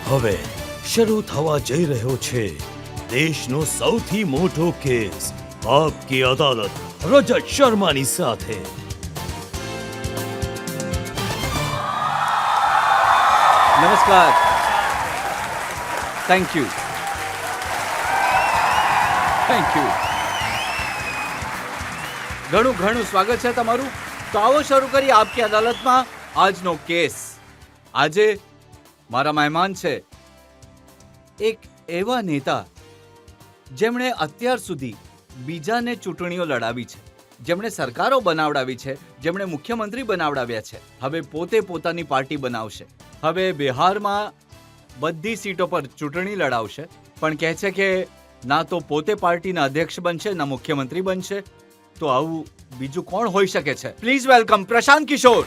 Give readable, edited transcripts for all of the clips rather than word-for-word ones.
હવે શરૂ થવા જઈ રહ્યો છે દેશનો સૌથી મોટો કેસ આપકી અદાલત રજત શર્માની સાથે. નમસ્કાર. Thank you. ઘણું સ્વાગત છે તમારું. તો આવો શરૂ કરીએ આપકી અદાલતમાં આજનો કેસ. આજે મારા મહેમાન છે એક એવા નેતા જેમણે અત્યાર સુધી બીજાને ચૂંટણીઓ લડાવી છે, જેમણે સરકારો બનાવડાવી છે, જેમણે મુખ્યમંત્રી બનાવડાવ્યા છે. હવે પોતે પોતાની પાર્ટી બનાવશે. હવે બિહારમાં બધી સીટો પર ચૂંટણી લડાવશે, પણ કહે છે કે ના તો પોતે પાર્ટીના અધ્યક્ષ બનશે, ના મુખ્યમંત્રી બનશે. તો આવું બીજું કોણ હોઈ શકે છે? પ્લીઝ વેલકમ પ્રશાંત કિશોર.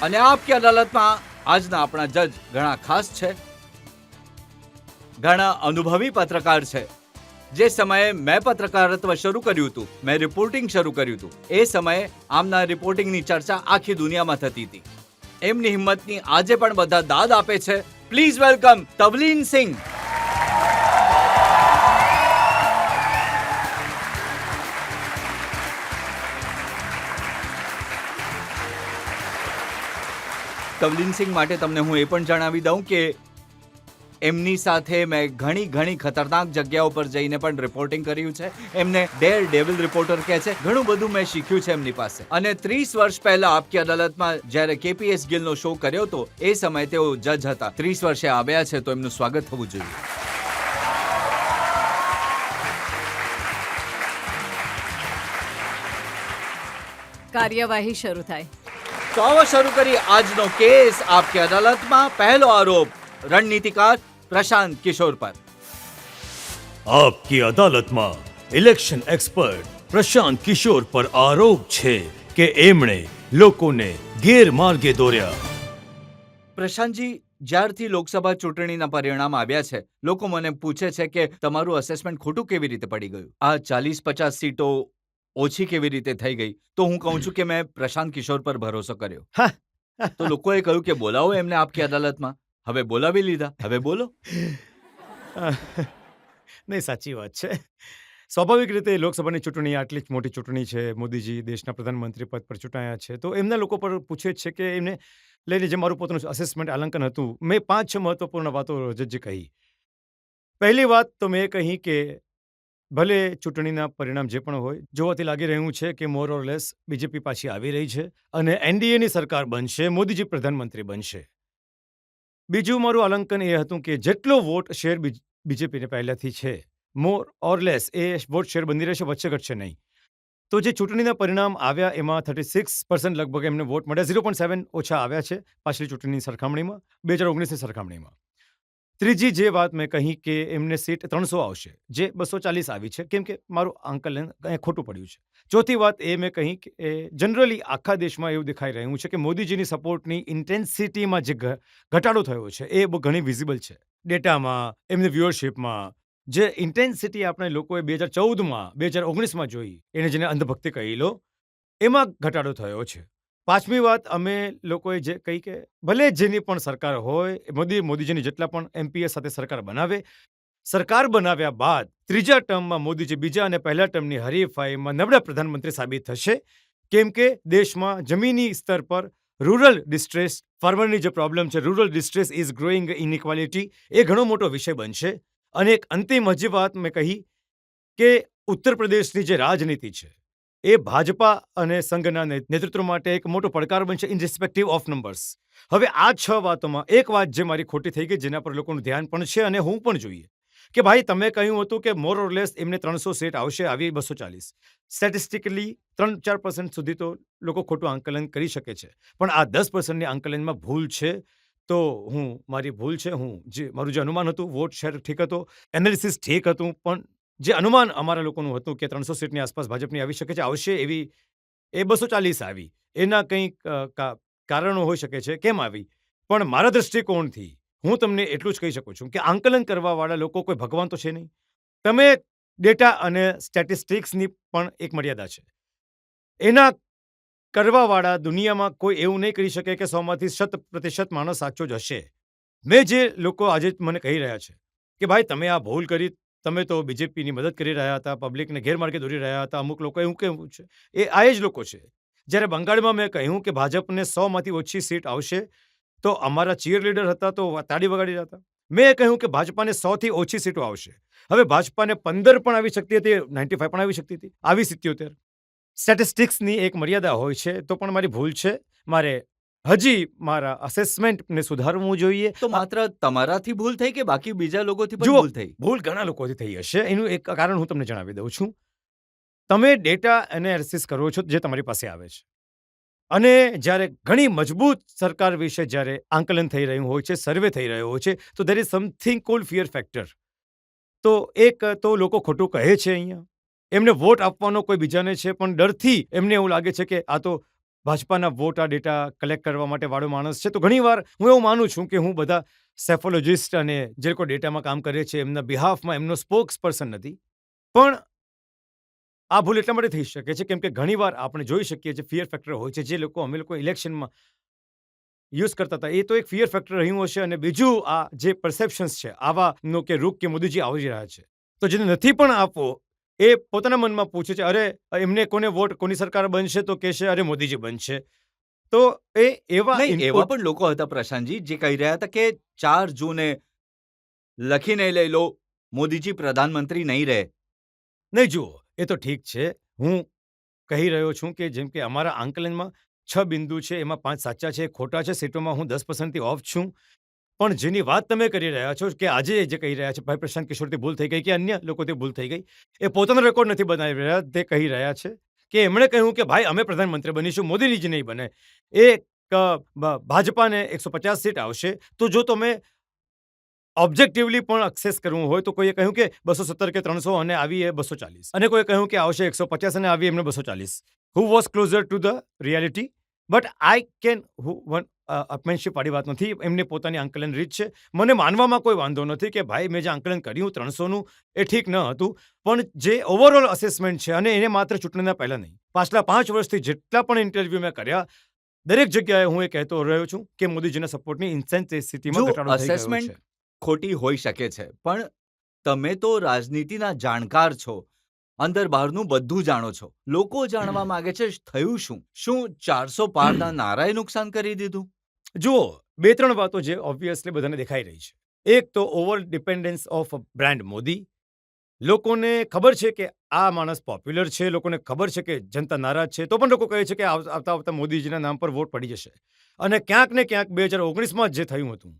અને આપકી અદાલતમાં આજના આપણા જજ ઘણા ખાસ છે, ઘણા અનુભવી પત્રકાર છે. જે સમયે મેં પત્રકારત્વ શરૂ કર્યું હતું, મેં રિપોર્ટિંગ શરૂ કર્યું હતું, એ સમયે આમના રિપોર્ટિંગની ચર્ચા આખી દુનિયામાં થતી હતી. એમની હિંમતની આજે પણ બધા દાદ આપે છે. પ્લીઝ વેલકમ તવલીન સિંહ. તવલીન સિંહ માટે તમને હું એ પણ જણાવી દઉં કે એમની સાથે મેં ઘણી ખતરનાક જગ્યાઓ પર જઈને પણ રિપોર્ટિંગ કર્યું છે. એમને ડેર ડેવિલ રિપોર્ટર કહે છે. ઘણું બધું મેં શીખ્યું છે એમની પાસે. અને 30 વર્ષ પહેલા આપકી અદાલતમાં જ્યારે કેપીએસ ગિલનો શો કર્યો હતો, એ સમયે તેઓ જજ હતા. 30 વર્ષે આવ્યા છે, તો એમનું સ્વાગત થવું જોઈએ. કાર્યવાહી શરૂ થાય. તો આવો શરૂ કરી આજનો કેસ આપકી અદાલતમાં. પહેલો આરોપ રણનીતિકાર પ્રશાંત કિશોર પર. આપકી અદાલતમાં ઇલેક્શન એક્સપર્ટ પ્રશાંત કિશોર પર આરોપ છે કે એમણે લોકોને ગેરમાર્ગે દોર્યા. પ્રશાંતજી, જ્યારથી લોકસભા ચૂંટણીના પરિણામ આવ્યા છે, લોકો મને પૂછે છે કે તમારું અસેસમેન્ટ ખોટું કેવી રીતે પડી ગયું, આ 40-50 સીટો ઓછી કેવી રીતે થઈ ગઈ. તો હું કહું છું કે મેં પ્રશાંત કિશોર પર ભરોસો કર્યો. તો લોકોએ કહ્યું કે બોલાવો એમને આપકી અદાલતમાં. હવે બોલાવી લીધા. હવે બોલો. નહીં, સાચી વાત છે. સ્વાભાવિક રીતે લોકસભાની ચૂંટણી આટલી જ મોટી ચૂંટણી છે. મોદીજી દેશના પ્રધાનમંત્રી પદ પર ચૂંટાયા છે, તો એમના લોકો પર પૂછે છે કે એમને લઈને જે મારું પોતાનું અસેસમેન્ટ આલંકન હતું, મેં 5-6 મહત્વપૂર્ણ વાતો જજે કહી. પહેલી વાત તો મેં કહી કે ભલે ચૂંટણીના પરિણામ જે પણ હોય, જોવાથી લાગી રહ્યું છે કે મોર ઓર લેસ બીજેપી પાછી આવી રહી છે અને એનડીએની સરકાર બનશે, મોદીજી પ્રધાનમંત્રી બનશે. બીજું મારું આલંકન એ હતું કે જેટલો વોટ શેર બીજેપીને પહેલાથી છે, મોર ઓર લેસ એ વોટ શેર બની રહેશે, વચ્ચે ઘટશે નહીં. તો જે ચૂંટણીના પરિણામ આવ્યા એમાં 36% લગભગ એમને વોટ મળ્યા, 0.7 ઓછા આવ્યા છે પાછલી ચૂંટણીની સરખામણીમાં, 2019ની સરખામણીમાં. ત્રીજી જે વાત મેં કહી કે એમને સીટ 300 આવશે, જે 240 આવી છે, કેમ કે મારું આંકલન ખોટું પડ્યું છે. ચોથી વાત એ મેં કહી કે જનરલી આખા દેશમાં એવું દેખાઈ રહ્યું છે કે મોદીજીની સપોર્ટની ઇન્ટેન્સિટીમાં જે ઘટાડો થયો છે, એ બહુ ઘણી વિઝિબલ છે ડેટામાં, એમની વ્યુઅરશિપમાં. જે ઇન્ટેન્સિટી આપણે લોકોએ 2014માં 2019માં જોઈ, એને જેને અંધભક્તિ કહી લો, એમાં ઘટાડો થયો છે. પાંચમી વાત અમે લોકોએ જે કહી કે ભલે જેની પણ સરકાર હોય, મોદીજીની જેટલા પણ એમપીએસ સાથે સરકાર બનાવે, સરકાર બનાવ્યા બાદ ત્રીજા ટર્મમાં મોદીજી બીજા અને પહેલા ટર્મની હરીફાઈમાં નબળા પ્રધાનમંત્રી સાબિત થશે, કેમ કે દેશમાં જમીની સ્તર પર રૂરલ ડિસ્ટ્રેસ, ફાર્મરની જે પ્રોબ્લેમ છે, rural distress is growing inequality, એ ઘણો મોટો વિષય બનશે. અને એક અંતિમ હજી વાત મેં કહી કે ઉત્તર પ્રદેશની જે રાજનીતિ છે, એ ભાજપા અને સંઘના નેતૃત્વ માટે એક મોટો પડકાર બનશે, ઇન રિસ્પેક્ટિવ ઓફ નંબર્સ. હવે આ 6 વાતોમાં એક વાત જે મારી ખોટી થઈ ગઈ, જેના પર લોકોનું ધ્યાન પણ છે અને હું પણ જોઈએ કે ભાઈ તમે કહ્યું હતું કે મોર ઓર લેસ એમને 300 સીટ આવશે, આવી 240. સ્ટેટિસ્ટિકલી 3-4% સુધી તો લોકો ખોટું આંકલન કરી શકે છે, પણ આ 10%ની આંકલનમાં ભૂલ છે. તો મારી ભૂલ છે. મારું જે અનુમાન હતું, વોટ શેર ઠીક હતો, એનાલિસિસ ઠીક હતું, પણ જે અનુમાન અમારા લોકોનું હતું કે 300 સીટની આસપાસ ભાજપની આવી શકે છે, આવશે એવી, એ 240 આવી. એના કંઈક કારણો હોઈ શકે છે કેમ આવી, પણ મારા દૃષ્ટિકોણથી હું તમને એટલું જ કહી શકું છું કે આંકલન કરવાવાળા લોકો કોઈ ભગવાન તો છે નહીં. તમે ડેટા અને સ્ટેટિસ્ટિક્સની પણ એક મર્યાદા છે. એના કરવાવાળા દુનિયામાં કોઈ એવું નહીં કરી શકે કે 100માંથી 100% માણસ સાચો જ હશે. મેં જે લોકો આજે મને કહી રહ્યા છે કે ભાઈ તમે આ ભૂલ કરી, તમે તો બીજેપીની મદદ કરી રહ્યા હતા, પબ્લિકને ગેરમાર્ગે દોરી રહ્યા હતા, અમુક લોકો એવું કેવું છે, એ આ જ લોકો છે. જ્યારે બંગાળમાં મેં કહ્યું કે ભાજપને 100માંથી ઓછી સીટ આવશે, તો અમારા ચીયર લીડર હતા તો તાળી વગાડી રહ્યા હતા. મેં કહ્યું કે ભાજપાને 100થી ઓછી સીટો આવશે. હવે ભાજપાને 15 પણ આવી શકતી હતી, 95 પણ આવી શકતી હતી, આવી 77. સ્ટેટિસ્ટિક્સની એક મર્યાદા હોય છે, તો પણ મારી ભૂલ છે. મારે હજી મારા અસેસમેન્ટને સુધારવું જોઈએ. તો માત્ર તમારાથી ભૂલ થઈ કે બાકી બીજા લોકોથી પણ જુઓ, ભૂલ થઈ? ભૂલ ઘણા લોકોથી થઈ હશે. એનું એક કારણ હું તમને જણાવી દઉં છું. તમે ડેટા એનાલિસિસ કરો છો જે તમારી પાસે આવે છે, અને જ્યારે ઘણી મજબૂત સરકાર વિશે જ્યારે આંકલન થઈ રહ્યું હોય છે, સર્વે થઈ રહ્યો હોય છે, તો there is something cold fear factor. તો એક તો લોકો ખોટું કહે છે અહીંયા. એમને વોટ આપવાનો કોઈ બીજાને છે, પણ ડરથી એમને એવું લાગે છે કે આ તો ભાજપાના વોટ આ ડેટા કલેક્ટ કરવા માટે વાળો માણસ છે. તો ઘણીવાર હું એવું માનું છું કે હું બધા સેફોલોજિસ્ટ અને જે લોકો ડેટામાં કામ કરે છે એમના બિહાફમાં એમનો સ્પોક્સ પર્સન નથી. પણ આ ભૂલ એટલા માટે થઈ શકે છે કેમ કે ઘણીવાર આપણે જોઈ શકીએ છીએ ફિયર ફેક્ટર હોય છે. જે લોકો અમે લોકો ઇલેક્શનમાં યુઝ કરતા હતા, એ તો એક ફિયર ફેક્ટર રહ્યું હશે. અને બીજું આ જે પરસેપ્શન્સ છે આવાનો કે રૂક કે મોદીજી આવી રહ્યા છે, તો જેને નથી પણ આપવો એ પોતાના મનમાં પૂછે છે, અરે એમને કોને વોટ, કોની સરકાર બનશે, તો કહેશે અરે મોદીજી બનશે. તો એ એવા નહીં, એવા પણ લોકો હતા પ્રશાંતજી જે કહી રહ્યા હતા કે 4 જૂને લખીને લઈ લો, મોદીજી પ્રધાનમંત્રી નહીં રહે. નહીં, જુઓ, એ તો ઠીક છે. હું કહી રહ્યો છું કે જેમ કે અમારા આંકલનમાં 6 બિંદુ છે, એમાં 5 સાચા છે, ખોટા છે. સીટોમાં હું 10%થી ઓફ છું. પણ જેની વાત તમે કરી રહ્યા છો કે આજે જે કહી રહ્યા છે ભાઈ પ્રશાંત કિશોરથી ભૂલ થઈ ગઈ કે અન્ય લોકોથી ભૂલ થઈ ગઈ, એ પોતાનો રેકોર્ડ નથી બનાવી રહ્યા. તે કહી રહ્યા છે કે એમણે કહ્યું કે ભાઈ અમે પ્રધાનમંત્રી બનીશું, મોદીજી નહીં બને. એ ભાજપાને 150 સીટ આવશે. તો જો તમે ઓબ્જેક્ટિવલી પણ એક્સેસ કરવું હોય તો કોઈએ કહ્યું કે 270 કે 300 અને આવી એ 240, અને કોઈ કહ્યું કે આવશે 150 અને આવી એમને 240. Who was closer to the reality? But I can upmanship વાળી વાત નથી. એમને પોતાની આંકલન રીત છે. મને માનવામાં કોઈ વાંધો નથી કે ભાઈ મેં જે આંકલન કર્યું 300નું એ ઠીક ન હતું, પણ જે ઓવરઓલ અસેસમેન્ટ છે, અને એને માત્ર ચૂંટણીના પહેલા નહીં, પાછલા 5 વર્ષથી જેટલા પણ ઇન્ટરવ્યૂ મેં કર્યા, દરેક જગ્યાએ હું એ કહેતો રહ્યો છું કે મોદીજીના સપોર્ટની ઇન્સેન્સિટિવમાં જો ઘટાડો થઈ ગયો અસેસમેન્ટ છે. ખોટી હોઈ શકે છે, પણ તમે તો રાજનીતિના જાણકાર છો, અંદર બહારનું બધું જાણો છો. લોકો જાણવા માંગે છે થયું શું? શું 400 પારના નારાએ નુકસાન કરી દીધું? જુઓ, 2-3 વાતો જે ઓબ્વિયસલી બધાને દેખાઈ રહી છે. એક તો over dependence of brand Modi. લોકોને ખબર છે કે આ માણસ પોપ્યુલર છે, લોકોને ખબર છે કે જનતા નારાજ છે, તો પણ લોકો કહે છે કે આવતા આવતા મોદીજીના નામ પર વોટ પડી જશે. અને ક્યાંક ને ક્યાંક 2019માં જે થયું હતું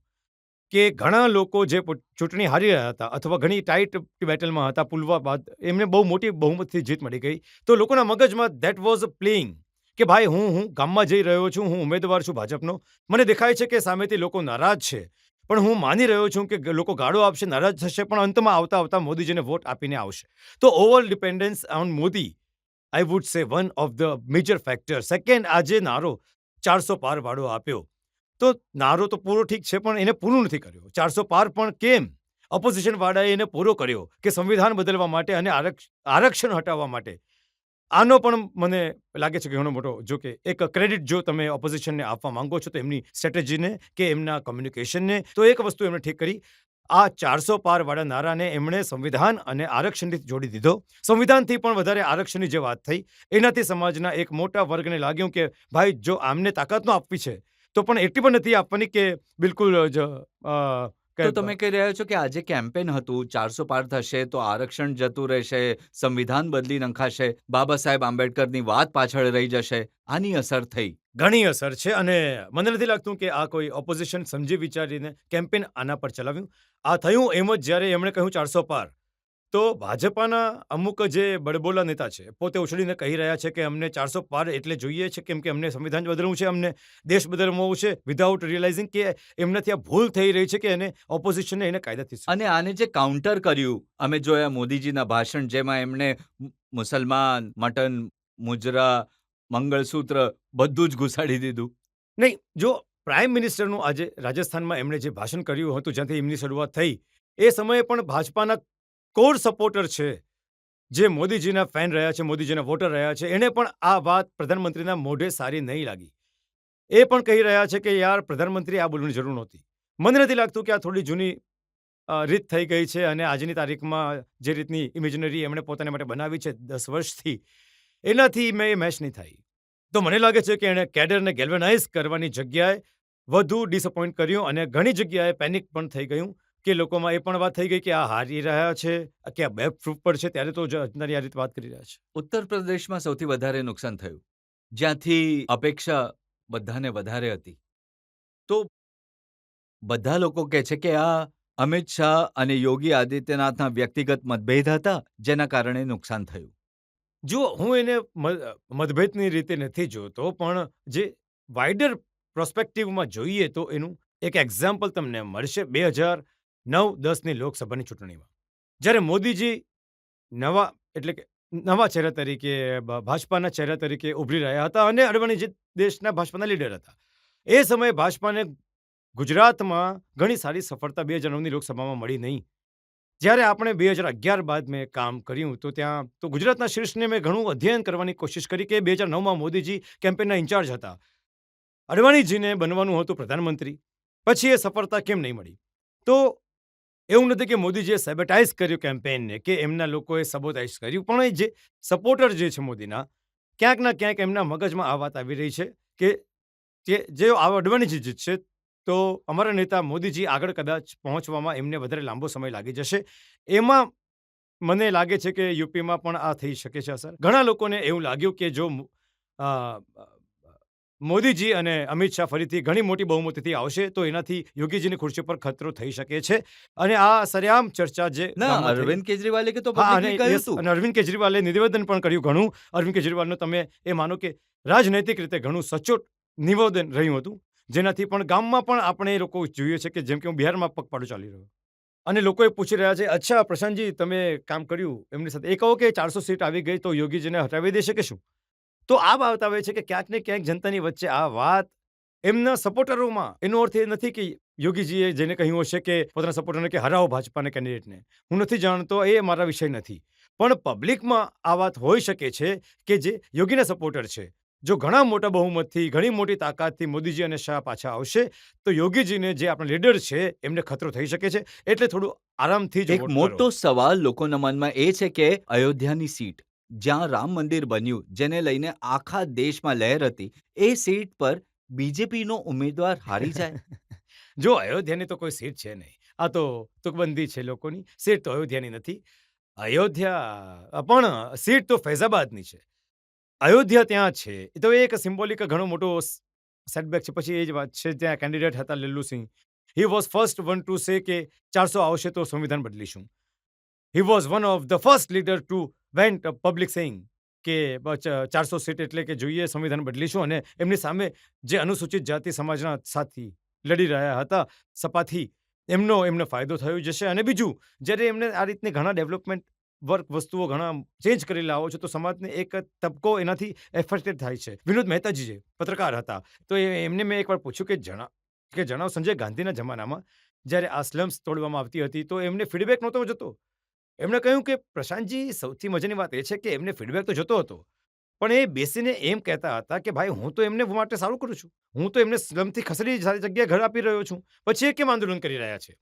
કે ઘણા લોકો જે ચૂંટણી હારી રહ્યા હતા અથવા ઘણી ટાઈટ બેટલમાં હતા પુલવા બાદ, એમને બહુ મોટી બહુમતથી જીત મળી ગઈ. તો લોકોના મગજમાં ધેટ વોઝ પ્લેઇંગ કે ભાઈ હું ગામમાં જઈ રહ્યો છું, હું ઉમેદવાર છું ભાજપનો, મને દેખાય છે કે સામેથી લોકો નારાજ છે, પણ હું માની રહ્યો છું કે લોકો ગાળો આપશે, નારાજ થશે, પણ અંતમાં આવતા આવતા મોદીજીને વોટ આપીને આવશે. તો over dependence on Modi, I would say one of the major factor. Second, આજે નારો 400 પાર વાળો આપ્યો, તો નારો તો પૂરો ઠીક છે, પણ એને પૂરું નથી કર્યો. 400 પાર પણ કેમ? ઓપોઝિશન વાળાએ એને પૂરો કર્યો કે સંવિધાન બદલવા માટે અને આરક્ષણ હટાવવા માટે. આનો પણ મને લાગે છે કે ઘણો મોટો, જો કે એક ક્રેડિટ જો તમે ઓપોઝિશનને આપવા માંગો છો તો એમની સ્ટ્રેટેજીને કે એમના કમ્યુનિકેશનને, તો એક વસ્તુ એમણે ઠીક કરી. આ 400 પાર વાળા નારાને એમણે સંવિધાન અને આરક્ષણથી જોડી દીધો. સંવિધાનથી પણ વધારે આરક્ષણની જે વાત થઈ, એનાથી સમાજના એક મોટા વર્ગને લાગ્યું કે ભાઈ જો આમને તાકાત ન આપવી છે, તો પણ એટલી પણ નથી આપવાની કે બિલકુલ જ તો તમે કહી રહ્યા છો કે આજે કેમ્પેન હતું, 400 પાર થશે તો આરક્ષણ જતું રહેશે, સંવિધાન બદલી નંખાશે, બાબા સાહેબ આંબેડકરની વાત પાછળ રહી જશે. આની અસર થઈ? ઘણી અસર છે, અને મને નથી લાગતું કે આ કોઈ ઓપોઝિશન સમજી વિચારીને કેમ્પેન આના પર ચલાવ્યું. આ થયું એમ જ જ્યારે એમણે કહ્યું 400 પાર, તો ભાજપાના અમુક જે બડબોલા નેતા છે પોતે ઉછળીને કહી રહ્યા છે કે અમને 400 પાર એટલે જોઈએ છે કેમ કે અમને સંવિધાન બદલવું છે, અમને દેશ બદલવું છે, વિધાઉટ રિયલાઇઝિંગ કે એમનાથી આ ભૂલ થઈ રહી છે કે એને ઓપોઝિશનને એને કાયદાથી અને આને જે કાઉન્ટર કર્યું, અમે જોયા મોદીજીના ભાષણ, જેમાં એમણે મુસલમાન, મટન, મુજરા, મંગળસૂત્ર બધું જ ઘુસાડી દીધું. નહીં, જો પ્રાઇમ મિનિસ્ટરનું આજે રાજસ્થાનમાં એમણે જે ભાષણ કર્યું હતું, જ્યાંથી એમની શરૂઆત થઈ, એ સમયે પણ ભાજપાના કોર સપોર્ટર છે, જે મોદીજીના ફેન રહ્યા છે, મોદીજીના વોટર રહ્યા છે, એણે પણ આ વાત પ્રધાનમંત્રીના મોઢે સારી નહીં લાગી. એ પણ કહી રહ્યા છે કે યાર પ્રધાનમંત્રીએ આ બોલવાની જરૂર નહોતી. મને નથી લાગતું કે આ થોડી જૂની રીત થઈ ગઈ છે અને આજની તારીખમાં જે રીતની ઇમેજિનરી એમણે પોતાને માટે બનાવી છે 10 વર્ષથી, એનાથી મેં એ મેચ નહીં થાય. તો મને લાગે છે કે એણે કેડરને ગેલ્વેનાઇઝ કરવાની જગ્યાએ વધુ ડિસઅપોઇન્ટ કર્યું અને ઘણી જગ્યાએ પેનિક પણ થઈ ગયું કે લોકોમાં એ પણ વાત થઈ ગઈ કે આ હારી રહ્યા છે કે આ બેકફૂટ પર છે, ત્યારે તો જનતાની આ રીતે વાત કરી રહ્યા છે. ઉત્તર પ્રદેશમાં સૌથી વધારે નુકસાન થયું, જ્યાંથી અપેક્ષા બધાને વધારે હતી. તો બધા લોકો કહે છે કે આ અમિત શાહ અને યોગી આદિત્યનાથના વ્યક્તિગત મતભેદ હતા, જેના કારણે નુકસાન થયું. જો હું એને મતભેદની રીતે નથી જોતો, પણ જે વાઇડર પ્રોસ્પેક્ટિવમાં જોઈએ તો એનું એક એક્ઝામ્પલ તમને મળશે 2009-10ની લોકસભાની ચૂંટણીમાં. જ્યારે મોદીજી નવા એટલે કે નવા ચહેરા તરીકે ભાજપાના ચહેરા તરીકે ઉભરી રહ્યા હતા અને અડવાણી જે દેશના ભાજપાના લીડર હતા. એ સમયે ભાજપાને ગુજરાતમાં ઘણી સારી સફળતા 2009ની લોકસભામાં મળી નહીં. જ્યારે આપણે 2011 બાદ મેં કામ કર્યું તો ત્યાં તો ગુજરાતના શીર્ષને મેં ઘણું અધ્યયન કરવાની કોશિશ કરી કે 2009માં મોદીજી કેમ્પેનના ઇન્ચાર્જ હતા. અડવાણીજીને બનવાનું હતું પ્રધાનમંત્રી. પછી એ સફળતા કેમ નહીં મળી? તો એવું નથી કે મોદીજીએ સેબેટાઇઝ કર્યું કેમ્પેનને કે એમના લોકોએ સબોટાઇઝ કર્યું, પણ એ જે સપોર્ટર જે છે મોદીના, ક્યાંક ના ક્યાંક એમના મગજમાં આ વાત આવી રહી છે કે જે અડવાણીજી જીતશે તો અમારા નેતા મોદીજી આગળ કદાચ પહોંચવામાં એમને વધારે લાંબો સમય લાગી જશે. એમાં મને લાગે છે કે યુપીમાં પણ આ થઈ શકે છે અસર. ઘણા લોકોને એવું લાગ્યું કે જો મોદીજી અને અમિત શાહ ફરીથી ઘણી મોટી બહુમતીથી આવશે તો એનાથી યોગીજીની ખુરશી પર ખતરો થઈ શકે છે. અને આ સરેઆમ ચર્ચા જે ના, ગામમાં થઈ- અરવિંદ કેજરીવાલે કે તો હા, અને publicly કહ્યું yes, હતું. અને અરવિંદ કેજરીવાલે નિવેદન પણ કર્યું ઘણું. અરવિંદ કેજરીવાલનું તમે એ માનો કે રાજનૈતિક રીતે ઘણું સચોટ નિવેદન રહ્યું હતું, જેનાથી પણ ગામમાં પણ આપણે એ લોકો જોઈએ છે કે જેમ કે હું બિહારમાં પગપાળો ચાલી રહ્યો અને લોકોએ પૂછી રહ્યા છે, અચ્છા પ્રશાંતજી તમે કામ કર્યું એમની સાથે, એ કહો કે 400 સીટ આવી ગઈ તો યોગીજીને હટાવી દેશે કે શું? તો આ વાત આવે છે કે ક્યાંક ને ક્યાંક જનતાની વચ્ચે આ વાત એમના સપોર્ટરોમાં, એનો અર્થ એ નથી કે યોગીજીએ જેને કહ્યું હશે કે પોતાના સપોર્ટરને કે હરાવો ભાજપાના કેન્ડિડેટને. હું નથી જાણતો, એ મારા વિષય નથી. પણ પબ્લિકમાં આ વાત હોઈ શકે છે કે જે યોગીના સપોર્ટર છે, જો ઘણા મોટા બહુમતથી, ઘણી મોટી તાકાતથી મોદીજી અને શાહ પાછા આવશે તો યોગીજીને જે આપણા લીડર છે એમને ખતરો થઈ શકે છે. એટલે થોડું આરામથી જ એક વોટ મોટો કરો. સવાલ લોકોના મનમાં એ છે કે અયોધ્યાની સીટ, જ્યાં રામ મંદિર બન્યું, જેને લઈને આખા દેશમાં લહેર હતી, એ સીટ પર બીજેપીનો ઉમેદવાર હારી જાય. જો અયોધ્યાની તો કોઈ સીટ છે નહીં. આ તો તુકબંધી છે લોકોની. સીટ તો અયોધ્યાની નથી. અયોધ્યા પણ સીટ તો ફૈઝાબાદની છે. અયોધ્યા ત્યાં છે. એ તો એક સિમ્બોલિક ઘણો મોટો સેટબેક છે. પછી એ જ વાત છે, ત્યાં કેન્ડિડેટ હતા લલ્લુસિંહ. He was first one to say કે 400 આવશે તો સંવિધાન બદલીશું. He was one of the first leader two vent public saying કે 400 સીટ એટલે કે જોઈએ સંવિધાન બદલીશું. અને એમની સામે જે અનુસૂચિત જાતિ સમાજના સાથી લડી રહ્યા હતા સપાથી, એમને ફાયદો થયો જશે. અને બીજું, જ્યારે એમને આ રીતની ઘણા ડેવલપમેન્ટ વર્ક વસ્તુઓ ઘણા ચેન્જ કરી લાવો છો તો સમાજને એક તબકો એનાથી એફેક્ટેડ થાય છે. વિનોદ મહેતાજી જે પત્રકાર હતા, તો એમને મેં એકવાર પૂછ્યું કે જણાવો સંજય ગાંધીના જમાનામાં જ્યારે આ સ્લમ્સ તોડવામાં આવતી હતી તો એમને ફીડબેક નહોતો જતો. એમણે કહ્યું કે પ્રશાંતજી સૌથી મજાની વાત એ છે કે એમને ફીડબેક તો જતો હતો, પણ એ બેસીને એમ કહેતા હતા કે ભાઈ હું તો એમને માટે સારું કરું છું, હું તો એમને સ્લમથી ખસેડી સારી જગ્યાએ ઘર આપી રહ્યો છું, પછી એ કેમ આંદોલન કરી રહ્યા છે?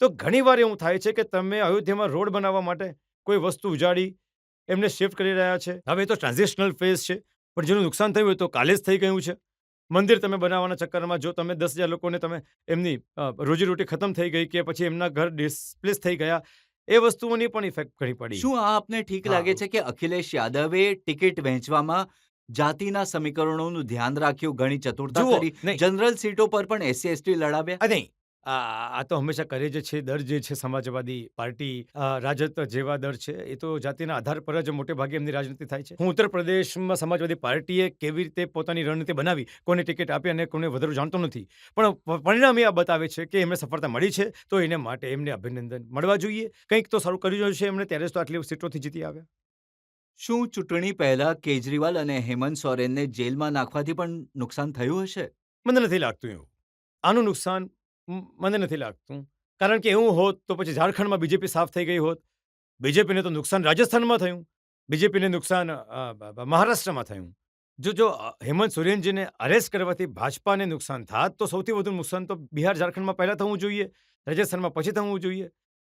તો ઘણીવાર એવું થાય છે કે તમે અયોધ્યામાં રોડ બનાવવા માટે કોઈ વસ્તુ ઉજાડી એમને શિફ્ટ કરી રહ્યા છે. હવે એ તો ટ્રાન્ઝિશનલ ફેઝ છે, પણ જેનું નુકસાન થયું હોય તો કાલે જ થઈ ગયું છે. મંદિર તમે બનાવવાના ચક્કરમાં જો તમે 10,000 લોકોને તમે એમની રોજીરોટી ખતમ થઈ ગઈ કે પછી એમના ઘર ડિસ્પ્લેસ થઈ ગયા, એ વસ્તુઓની પણ ઇફેક્ટ ઘણી પડી. શું આ આપને ઠીક હા. લાગે છે કે અખિલેશ યાદવે ટિકિટ વહેંચવામાં જાતિના સમીકરણોનું ધ્યાન રાખ્યું, ઘણી ચતુરતા જુઓ, કરી, નહીં. જનરલ સીટો પર પણ SC/ST લડાવ્યા? નહીં, આ તો હંમેશા કરે જ છે. દર જે છે સમાજવાદી પાર્ટી, રાજદ જેવા દર છે, એ તો જાતિના આધાર પર જ મોટે ભાગે એમની રાજનીતિ થાય છે. હું ઉત્તર પ્રદેશમાં સમાજવાદી પાર્ટીએ કેવી રીતે પોતાની રણનીતિ બનાવી, કોને ટિકિટ આપી અને કોને વધારે જાણતો નથી, પણ પરિણામ એ આ બતાવે છે કે એમને સફળતા મળી છે, તો એને માટે એમને અભિનંદન મળવા જોઈએ. કંઈક તો સારું કર્યું છે એમણે, ત્યારે જ તો આટલી સીટોથી જીતી આવ્યા. શું ચૂંટણી પહેલા કેજરીવાલ અને હેમંત સોરેનને જેલમાં નાખવાથી પણ નુકસાન થયું હશે? મને નથી લાગતું એવું. આનું નુકસાન મને નથી લાગતું. કારણ કે એવું હોત તો પછી ઝારખંડમાં બીજેપી સાફ થઈ ગઈ હોત. બીજેપીને તો નુકસાન રાજસ્થાનમાં થયું. બીજેપીને નુકસાન મહારાષ્ટ્રમાં થયું. જો હેમંત સોરેનજીને અરેસ્ટ કરવાથી ભાજપાને નુકસાન થાત તો સૌથી વધુ નુકસાન તો બિહાર ઝારખંડમાં પહેલા થવું જોઈએ, રાજસ્થાનમાં પછી થવું જોઈએ.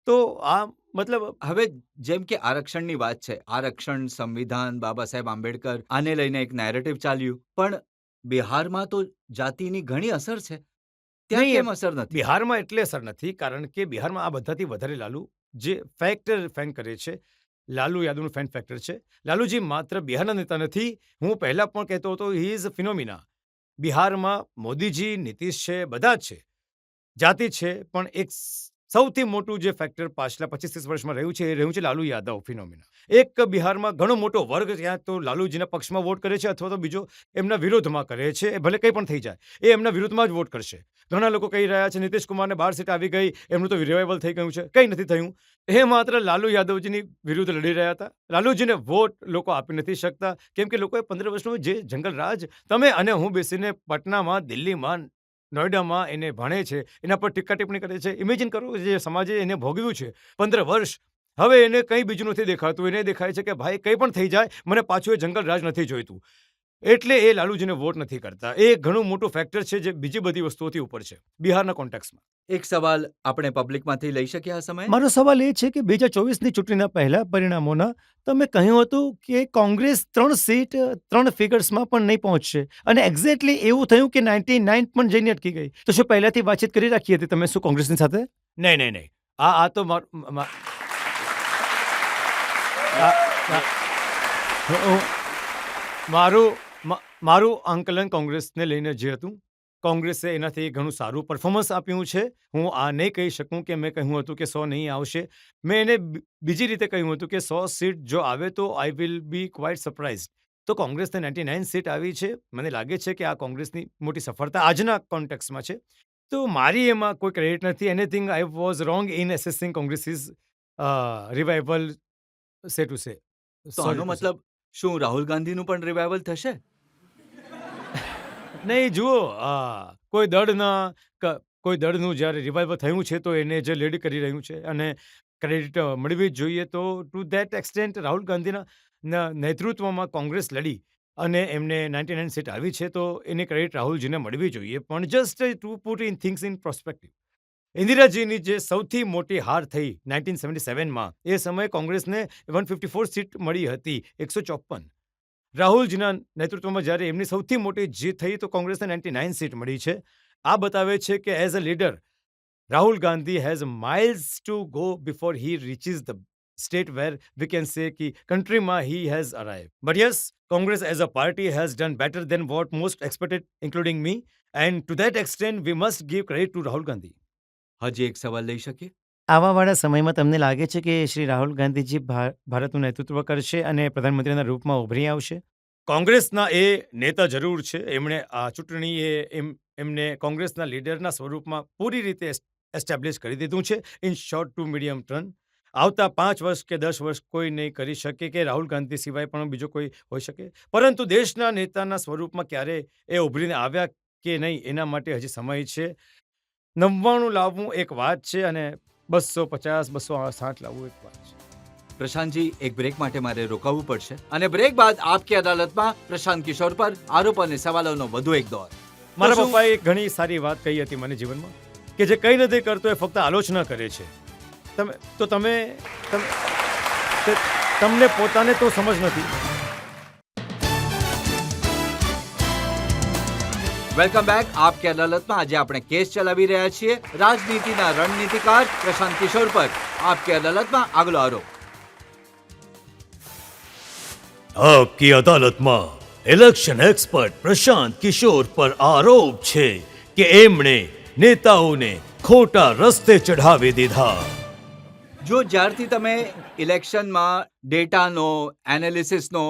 તો આ મતલબ હવે જેમ કે આરક્ષણની વાત છે, આરક્ષણ, સંવિધાન, બાબા સાહેબ આંબેડકર, આને લઈને એક નેરેટિવ ચાલ્યું, પણ બિહારમાં તો જાતિની ઘણી અસર છે. ત્યાં નહીં, કેમ અસર નથી? બિહારમાં એટલે અસર નથી કારણ કે બિહારમાં આ બધાથી વધારે લાલુ જે ફેક્ટર ફેન કરે છે, લાલુ યાદવનું ફેન ફેક્ટર છે. લાલુજી માત્ર બિહારના નેતા નથી, હું પહેલા પણ કહેતો હતો, હી ઇઝ ફિનોમિના. બિહારમાં મોદીજી, નીતિશ છે, બધા જ છે, જાતિ છે, પણ એક સૌથી મોટું જે ફેક્ટર પાછલા 25-30 વર્ષમાં રહ્યું છે, એ રહ્યું છે લાલુ યાદવ ફિનોમિના. એક બિહારમાં ઘણો મોટો વર્ગ ત્યાં તો લાલુજીના પક્ષમાં વોટ કરે છે અથવા તો બીજો એમના વિરોધમાં કરે છે. એ ભલે કંઈ પણ થઈ જાય, એ એમના વિરોધમાં જ વોટ કરશે. ઘણા લોકો કહી રહ્યા છે નીતિશ કુમારને 12 સીટ આવી ગઈ, એમનું તો રિવાઇવલ થઈ ગયું છે. કંઈ નથી થયું. એ માત્ર લાલુ યાદવજીની વિરુદ્ધ લડી રહ્યા હતા. લાલુજીને વોટ લોકો આપી નથી શકતા કેમ કે લોકોએ 15 વર્ષનું જે જંગલ રાજ તમે અને હું બેસીને પટનામાં, દિલ્હીમાં, નોઈડામાં એને ભણે છે, એના પર ટીકા ટિપ્પણી કરે છે. ઇમેજિન કરો જે સમાજે એને ભોગવ્યું છે 15 વર્ષ. હવે એને કંઈ બીજું નથી દેખાતું. એને દેખાય છે કે ભાઈ કંઈ પણ થઈ જાય, મને પાછું એ જંગલ રાજ નથી જોઈતું. એટલે એ લાલુજીને વોટ નથી કરતા. એ ઘણું મોટું ફેક્ટર છે જે બીજી બધી વસ્તુઓથી ઉપર છે બિહારના કોન્ટેક્સમાં. એક સવાલ આપણે પબ્લિકમાંથી લઈ શકીએ આ સમયે? મારો સવાલ એ છે કે 2024ની ચૂંટણીના પહેલા પરિણામોના તમે કહ્યું હતું કે કોંગ્રેસ 3 સીટ 3 ફિગર્સમાં પણ નહીં પહોંચશે અને એક્ઝેક્ટલી એવું થયું કે 99 પણ જઈને અટકી ગઈ. તો શું પહેલાથી વાતચીત કરી રાખી હતી તમે શું કોંગ્રેસની સાથે? નહીં. આ તો મારું આંકલન કોંગ્રેસને લઈને જે હતું, કોંગ્રેસે એનાથી ઘણું સારું પરફોર્મન્સ આપ્યું છે. હું આ નહીં કહી શકું કે મેં કહ્યું હતું કે 100 નહીં આવશે. મેં એને બીજી રીતે કહ્યું હતું કે 100 સીટ જો આવે તો I will be quite surprised. તો કોંગ્રેસને 99 સીટ આવી છે. મને લાગે છે કે આ કોંગ્રેસની મોટી સફળતા આજના કોન્ટેક્સમાં છે. તો મારી એમાં કોઈ ક્રેડિટ નથી. Anything I was wrong in assessing Congress's revival say to say. તો આનો મતલબ શું રાહુલ ગાંધીનું પણ રિવાઇવલ થશે? નહીં, જુઓ, કોઈ દળનું જ્યારે રિવાઇવલ થયું છે તો એને જે લીડ કરી રહ્યું છે અને ક્રેડિટ મળવી જ જોઈએ. તો ટુ ધેટ એક્સટેન્ટ રાહુલ ગાંધીના નેતૃત્વમાં કોંગ્રેસ લડી અને એમને 99 સીટ આવી છે તો એની ક્રેડિટ રાહુલજીને મળવી જોઈએ. પણ just to put in things in prospective, ઇન્દિરાજીની જે સૌથી મોટી હાર થઈ 1977માં, એ સમયે કોંગ્રેસને 154 સીટ મળી હતી, 154. રાહુલજીના નેતૃત્વમાં જ્યારે એમની સૌથી મોટી જીત થઈ તો કોંગ્રેસને 99 સીટ મળી છે. આ બતાવે છે કે as a leader Rahul Gandhi has miles to go before he reaches the state where we can say કે કન્ટ્રીમાં he has arrive. But yes, Congress as a party has done better than what most expected including me, and to that extent we must give credit to Rahul Gandhi. હજી એક સવાલ લઈ શકીએ? આવાવાળા સમયમાં તમને લાગે છે કે શ્રી રાહુલ ગાંધીજી ભારતનું નેતૃત્વ કરશે અને પ્રધાનમંત્રીના રૂપમાં ઉભરી આવશે? કોંગ્રેસના એ નેતા જરૂર છે. એમણે આ ચૂંટણીએ એમને કોંગ્રેસના લીડરના સ્વરૂપમાં પૂરી રીતે એસ્ટાબ્લિશ કરી દીધું છે in short to medium term. આવતા 5 વર્ષ કે 10 વર્ષ કોઈ નહીં કરી શકે કે રાહુલ ગાંધી સિવાય પણ બીજો કોઈ હોઈ શકે. પરંતુ દેશના નેતાના સ્વરૂપમાં ક્યારે એ ઉભરીને આવ્યા કે નહીં એના માટે હજી સમય છે. 99 લાવવું એક વાત છે અને 250, 260 લાવવું એક વાત છે. પ્રશાંતજી, એક બ્રેક માટે મારે રોકાવું પડશે અને બ્રેક બાદ આપકી અદાલતમાં પ્રશાંત કિશોર પર આરોપ અને સવાલોનો વધુ એક દોર. મારા તો શું- પપ્પાએ એક ઘણી સારી વાત કહી હતી મને જીવનમાં, કે જે કંઈ નથી કરતો એ ફક્ત આલોચના કરે છે. તમને પોતાને તો સમજ નથી. Welcome back. આપકી અદાલતમાં આજે આપણે કેસ ચલાવી રહ્યા છીએ રાજનીતિના રણનીતિકાર પ્રશાંત કિશોર પર. આપકી અદાલતમાં આગલો આરોપ. આપકી અદાલતમાં ઇલેક્શન એક્સપર્ટ પ્રશાંત કિશોર પર આરોપ છે કે એમણે નેતાઓને ખોટા રસ્તે ચઢાવી દીધા. જો જ્યારથી તમે ઇલેક્શનમાં ડેટાનો, એનાલિસિસનો,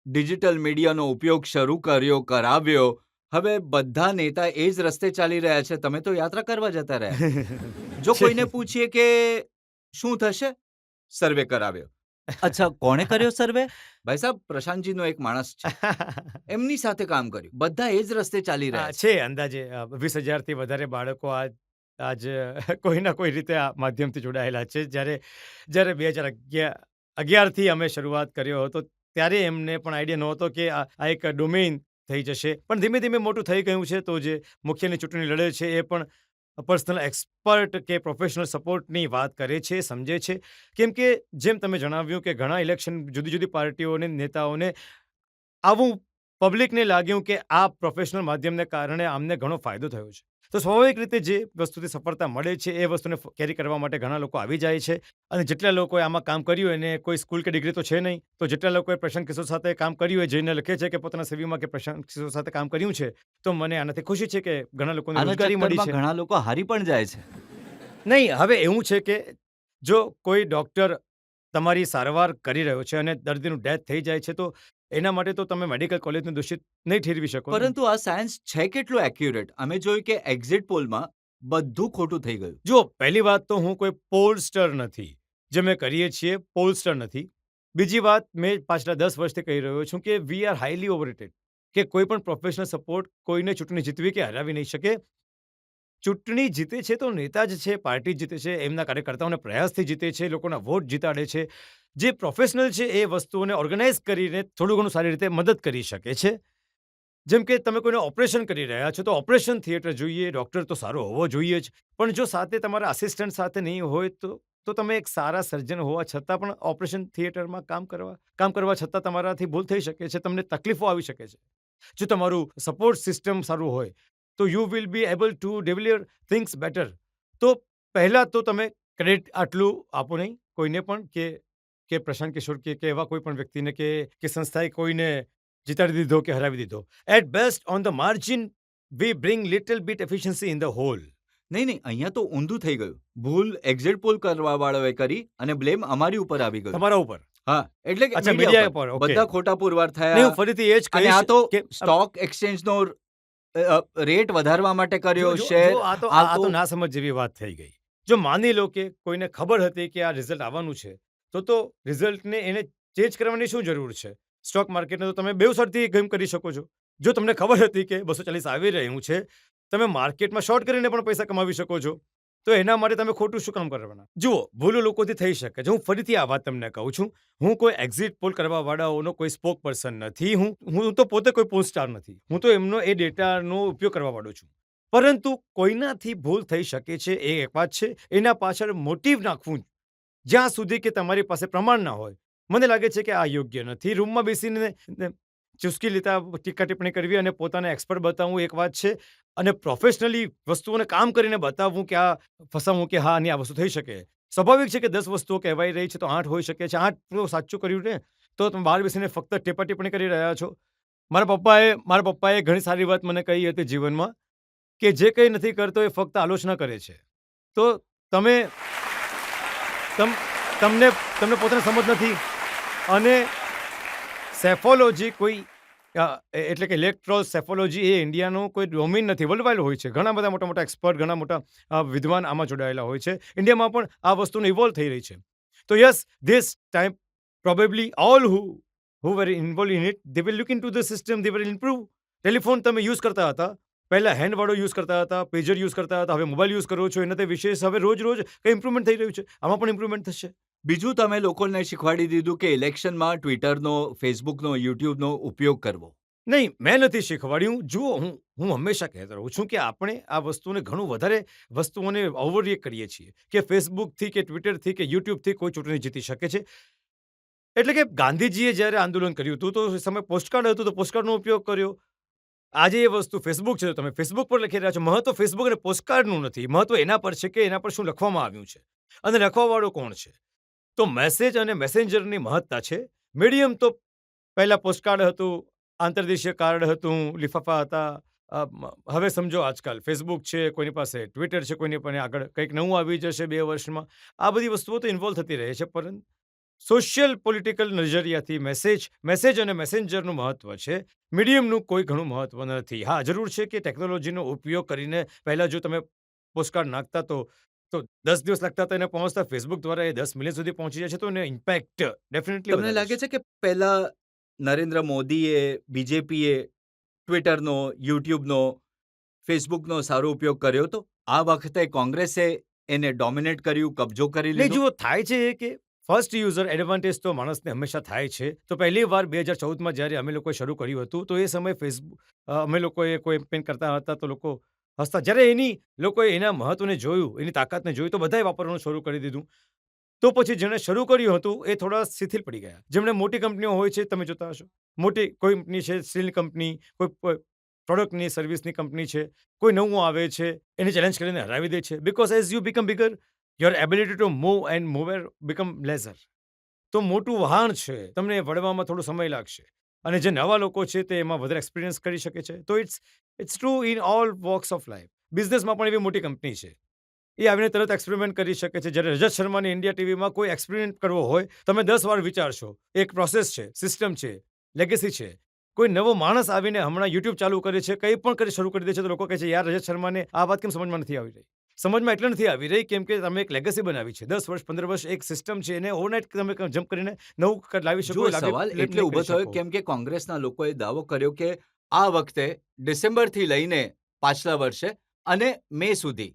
ડિજિટલ મીડિયાનો ઉપયોગ શરૂ કરાવ્યો, હવે બધા નેતા એ જ રસ્તે ચાલી રહ્યા છે. તમે તો યાત્રા કરવા જતા રહ્યા. જો કોઈને પૂછીએ કે શું થશે, સર્વે કરાવ્યો. અચ્છા, કોણે કર્યો સર્વે? ભાઈ સાહેબ, પ્રશાંતજીનો એક માણસ છે, એમની સાથે કામ કર્યું. બધા એ જ રસ્તે ચાલી રહ્યા છે. છે અંદાજે 20,000થી વધારે બાળકો આજ કોઈ ના કોઈ રીતે આ માધ્યમથી જોડાયેલા છે. જ્યારે જ્યારે 2011થી અમે શરૂઆત કર્યો હતો, ત્યારે એમને પણ આઈડિયા નહોતો કે આ એક ડોમેઇન થઈ જશે. પણ ધીમે ધીમે મોટું થઈ ગયું છે. તો જે મુખ્યની ચૂંટણી લડે છે એ પણ પર્સનલ એક્સપર્ટ કે પ્રોફેશનલ સપોર્ટની વાત કરે છે, સમજે છે. કેમ કે જેમ તમે જણાવ્યું કે ઘણા ઇલેક્શન જુદી જુદી પાર્ટીઓને, નેતાઓને આવું પબ્લિકને લાગ્યું કે આ પ્રોફેશનલ માધ્યમને કારણે આમને ઘણો ફાયદો થયો છે. તો સ્વાભાવિક રીતે જે વસ્તુથી સફળતા મળે છે એ વસ્તુને કેરી કરવા માટે ઘણા લોકો આવી જાય છે. અને જેટલા લોકોએ આમાં કામ કર્યું એને કોઈ સ્કૂલ કે ડિગ્રી તો છે નહીં. તો જેટલા લોકોએ પ્રશાંત કિશોર સાથે કામ કર્યું એ જઈને લખે છે કે પોતાના સીવીમાં કે પ્રશાંત કિશોર સાથે કામ કર્યું છે. તો મને આનાથી ખુશી છે કે ઘણા લોકોને આના રોજગારી મળી ચક્કરમાં છે. ઘણા લોકો હારી પણ જાય છે. નહીં, હવે એવું છે કે જો કોઈ ડૉક્ટર તમારી સારવાર કરી રહ્યો છે અને દર્દીનું ડેથ થઈ જાય છે, તો એના માટે તો તમે મેડિકલ કોલેજને દોષિત નહીં ઠેરવી શકો ને. પરંતુ આ સાયન્સ છે કેટલું એક્યુરેટ? અમે જોયું કે એક્ઝિટ પોલમાં બધું ખોટું થઈ ગયું. જુઓ, પહેલી વાત તો હું કોઈ પોલસ્ટર નથી. જે અમે કરીએ છીએ પોલસ્ટર નથી. બીજી વાત, મેં પાછલા 10 વર્ષથી કહી રહ્યો છું કે વી આર હાઈલી ઓવરરેટેડ. કે કોઈ પણ પ્રોફેશનલ સપોર્ટ કોઈને ચૂંટણી જીતવી કે હરાવી નહીં શકે. ચૂંટણી જીતે છે તો નેતા જ છે, પાર્ટી જ જીતે છે, એમના કાર્યકર્તાઓના પ્રયાસથી જીતે છે, લોકોના વોટ જીતાડે છે. જે પ્રોફેશનલ છે એ વસ્તુઓને ઓર્ગેનાઇઝ કરીને થોડું ઘણું સારી રીતે મદદ કરી શકે છે. જેમ કે તમે કોઈને ઓપરેશન કરી રહ્યા છો તો ઓપરેશન થિયેટર જોઈએ, ડૉક્ટર તો સારો હોવો જોઈએ જ. પણ જો સાથે તમારા આસિસ્ટન્ટ સાથે નહીં હોય તો તમે એક સારા સર્જન હોવા છતાં પણ ઓપરેશન થિયેટરમાં કામ કરવા છતાં તમારાથી ભૂલ થઈ શકે છે, તમને તકલીફો આવી શકે છે. જો તમારું સપોર્ટ સિસ્ટમ સારું હોય તો you will be able to deliver things better. તો પહેલાં તો તમે ક્રેડિટ આટલું આપો નહીં કોઈને પણ કે પ્રશાંત કિશોર કે એવા કોઈ પણ વ્યક્તિને કે સંસ્થાએ કોઈને જીતાડી દીધો કે હરાવી દીધો. At best on the margin we bring little bit efficiency in the whole. નહીં, અહીંયા તો ઊંધું થઈ ગયું. ભૂલ એક્ઝિટ પોલ કરવા વાળાએ કરી અને બ્લેમ અમારી ઉપર આવી ગયો. તમારા ઉપર. હા, એટલે કે અચ્છા, મીડિયા મીડિયા પર પર, ઓકે. બધા ખોટા પુરવાર નહીં, હું થયા. ફરીથી એ જ અને આ કહીશ તો કે સ્ટોક એક્સચેન્જનો રેટ વધારવા માટે કર્યો. જો શેર આ તો ના સમજ જેવી વાત થઈ ગઈ. જો માની લો કે કોઈને ખબર હતી કે આ રિઝલ્ટ આવવાનું છે, તો રિઝલ્ટને એને ચેન્જ કરવાની શું જરૂર છે? સ્ટોક માર્કેટને તો તમે બેઉ સાઈડથી ગેમ કરી શકો છો. જો તમને ખબર હતી કે 240 આવી રહ્યું છે, તમે માર્કેટમાં શોર્ટ કરીને પણ પૈસા કમાવી શકો છો. તો એના માટે તમે ખોટું શું કામ કરવાના? જુઓ, ભૂલો લોકોથી થઈ શકે છે. હું ફરીથી આ વાત તમને કહું છું. હું કોઈ એક્ઝિટ પોલ કરવાવાળાઓનો કોઈ સ્પોક પર્સન નથી. હું તો પોતે કોઈ પોલ સ્ટાર નથી. હું તો એમનો એ ડેટાનો ઉપયોગ કરવાવાળો છું. પરંતુ કોઈનાથી ભૂલ થઈ શકે છે એ એક વાત છે. એના પાછળ મોટિવ નાખવું જ્યાં સુધી કે તમારી પાસે પ્રમાણ ના હોય, મને લાગે છે કે આ યોગ્ય નથી. રૂમમાં બેસીને ચુસ્કી લેતા ટીકા ટિપ્પણી કરવી અને પોતાને એક્સપર્ટ બતાવવું એક વાત છે. અને પ્રોફેશનલી વસ્તુઓને કામ કરીને બતાવવું કે આ ફસાવવું કે હા આની આ વસ્તુ થઈ શકે. સ્વાભાવિક છે કે 10 વસ્તુઓ કહેવાઈ રહી છે તો 8 હોઈ શકે છે. 8 તો સાચું કર્યું ને, તો તમે બહાર બેસીને ફક્ત ટીપા ટિપ્પણી કરી રહ્યા છો. મારા પપ્પાએ ઘણી સારી વાત મને કહી હતી જીવનમાં કે જે કંઈ નથી કરતો એ ફક્ત આલોચના કરે છે. તો તમને પોતાને સમજ નથી. અને સેફોલોજી કોઈ એટલે કે ઇલેક્ટ્રોલ સેફોલોજી એ ઇન્ડિયાનો કોઈ ડોમેન નથી, વર્લ્ડ હોય છે. ઘણા બધા મોટા મોટા એક્સપર્ટ, ઘણા મોટા વિદ્વાન આમાં જોડાયેલા હોય છે. ઇન્ડિયામાં પણ આ વસ્તુનો ઇવોલ્વ થઈ રહી છે. તો yes, this time probably all who were involve in it they will look into the system, they will improve. Telephone તમે યુઝ કરતા હતા, પહેલા હેન્ડવાળો યુઝ કરતા હતા, પેજર યુઝ કરતા હતા, હવે મોબાઈલ યુઝ કરો છો. એનાથી વિશેષ હવે રોજ કંઈ ઇમ્પ્રુવમેન્ટ થઈ રહ્યું છે. આમાં પણ ઇમ્પ્રુવમેન્ટ થશે. બીજું, તમે લોકોને શીખવાડી દીધું કે ઇલેક્શનમાં ટ્વિટરનો, ફેસબુકનો, યુટ્યુબનો ઉપયોગ કરવો. નહીં, મેં નથી શીખવાડ્યું. જુઓ, હું હંમેશા કહેતો રહું છું કે આપણે આ વસ્તુને ઘણું વધારે વસ્તુઓને ઓવરરિએક્ટ કરીએ છીએ કે ફેસબુકથી કે ટ્વિટરથી કે યુટ્યુબથી કોઈ ચૂંટણી જીતી શકે છે. એટલે કે ગાંધીજીએ જ્યારે આંદોલન કર્યું હતું તો એ સમયે પોસ્ટકાર્ડ હતું તો પોસ્ટકાર્ડનો ઉપયોગ કર્યો. આજે એ વસ્તુ ફેસબુક છે તો તમે ફેસબુક પર લખી રહ્યા છો. મહત્વ ફેસબુક અને પોસ્ટકાર્ડનું નથી. મહત્વ એના પર છે કે એના પર શું લખવામાં આવ્યું છે અને લખવાવાળો કોણ છે. તો મેસેજ અને મેસેન્જરની મહત્તા છે. મીડિયમ તો પહેલા પોસ્ટકાર્ડ હતું, આંતરદેશીય કાર્ડ હતું, લિફાફા હતા. હવે સમજો આજકાલ ફેસબુક છે, કોઈની પાસે ટ્વિટર છે, કોઈની પાસે આગળ કંઈક નવું આવી જશે 2 વર્ષમાં. આ બધી વસ્તુઓ તો ઇન્વોલ્વ થતી રહે છે. પરંતુ સોશિયલ પોલિટિકલ નજરિયાથી મેસેજ અને મેસેન્જરનું મહત્વ છે. મીડિયમનું કોઈ ઘણું મહત્વ નથી. હા, જરૂર છે કે ટેકનોલોજીનો ઉપયોગ કરીને પહેલાં જો તમે પોસ્ટકાર્ડ નાખતા તો તો 10 દિવસ લાગતા હતા એને પહોંચતા ફેસબુક દ્વારા એ 10 મિલિયન સુધી પહોંચી જાય છે, તો એને ઇમ્પેક્ટ ડેફિનેટલી તમને વધારે લાગે છે કે પહેલા નરેન્દ્ર મોદીએ, બીજેપીએ ટ્વિટરનો, યુટ્યુબનો, ફેસબુકનો સારો ઉપયોગ કર્યો હતો? આ વખતે કોંગ્રેસે એને ડોમિનેટ કર્યું, કબજો કરી નહીં, લીધો? જુઓ થાય છે એ કે ફર્સ્ટ યુઝર એડવાન્ટેજ તો માણસને હંમેશા થાય છે. તો પહેલી વાર 2014માં જ્યારે અમે લોકોએ શરૂ કર્યું હતું, તો એ સમયે અમે લોકોએ કોઈ કેમ્પેન કરતા હતા તો લોકો હસતા. જ્યારે લોકોએ એના મહત્વને જોયું, એની તાકાતને જોયું, તો બધાએ વાપરવાનું શરૂ કરી દીધું. તો પછી જેણે શરૂ કર્યું હતું એ થોડા શિથિલ પડી ગયા. જેમણે મોટી કંપનીઓ હોય છે, તમે જોતા હશો, મોટી કોઈ કંપની છે, સ્ટીલ કંપની, કોઈ પ્રોડક્ટની, સર્વિસની કંપની છે, કોઈ નવું આવે છે, એને ચેલેન્જ કરીને હરાવી દે છે. Because as you become bigger, your ability to move and mover become lesser. તો મોટું વહાણ છે, તમને વળવામાં થોડો સમય લાગશે. અને જે નવા લોકો છે તે એમાં વધારે એક્સપિરિયન્સ કરી શકે છે. તો it's true in all walks of life. બિઝનેસમાં પણ એવી મોટી કંપની છે, એ આવીને તરત એક્સપેરિમેન્ટ કરી શકે છે. જ્યારે રજત શર્માની ઇન્ડિયા ટીવીમાં કોઈ એક્સપેરિમેન્ટ કરવો હોય, તમે 10 વાર વિચારશો. એક પ્રોસેસ છે, સિસ્ટમ છે, લેગેસી છે. કોઈ નવો માણસ આવીને હમણાં યુટ્યુબ ચાલુ કરે છે, કંઈ પણ કરી શરૂ કરી દે છે, તો લોકો કહે છે, યાર, રજત શર્માને આ વાત કેમ સમજમાં નથી આવી રહી? સમજમાં એટલે નથી આવી રહી કેમ કે તમે એક લેગેસી બનાવી છે. 10 વર્ષ, 15 વર્ષ એક સિસ્ટમ છે, એને ઓવરનાઇટ તમે જમ્પ કરીને નવું લાવી શકો. જો સવાલ એટલે ઊભો થયો કેમ કે કોંગ્રેસના લોકોએ દાવો કર્યો કે આ વખતે ડિસેમ્બરથી લઈને પાછલા વર્ષે અને મે સુધી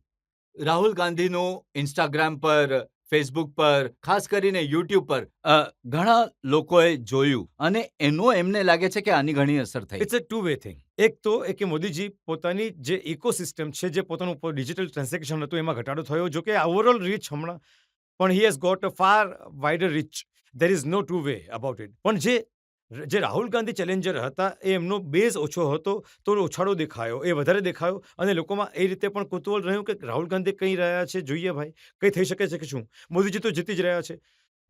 રાહુલ ગાંધીનું ઇન્સ્ટાગ્રામ પર, ફેસબુક પર, ખાસ કરીને યુટ્યુબ પર ઘણા લોકોએ જોયું અને એમને લાગે છે કે આની ઘણી અસર થઈ. It's a two way thing. એક તો એ કે મોદીજી પોતાની જે ઇકોસિસ્ટમ છે, જે પોતાનું ડિજિટલ ટ્રાન્ઝેક્શન હતું, એમાં ઘટાડો થયો. જો કે ઓવરઓલ રીચ હમણાં પણ he has got a far wider reach. There is no two way about it. પણ જે રાહુલ ગાંધી ચેલેન્જર હતા, એ એમનો બેઝ ઓછો હતો, તો ઓછાળો દેખાયો, એ વધારે દેખાયો. અને લોકોમાં એ રીતે પણ કુતૂહલ રહ્યું કે રાહુલ ગાંધી કઈ રહ્યા છે, જોઈએ ભાઈ, કઈ થઈ શકે છે કે શું. મોદીજી તો જીતી જ રહ્યા છે.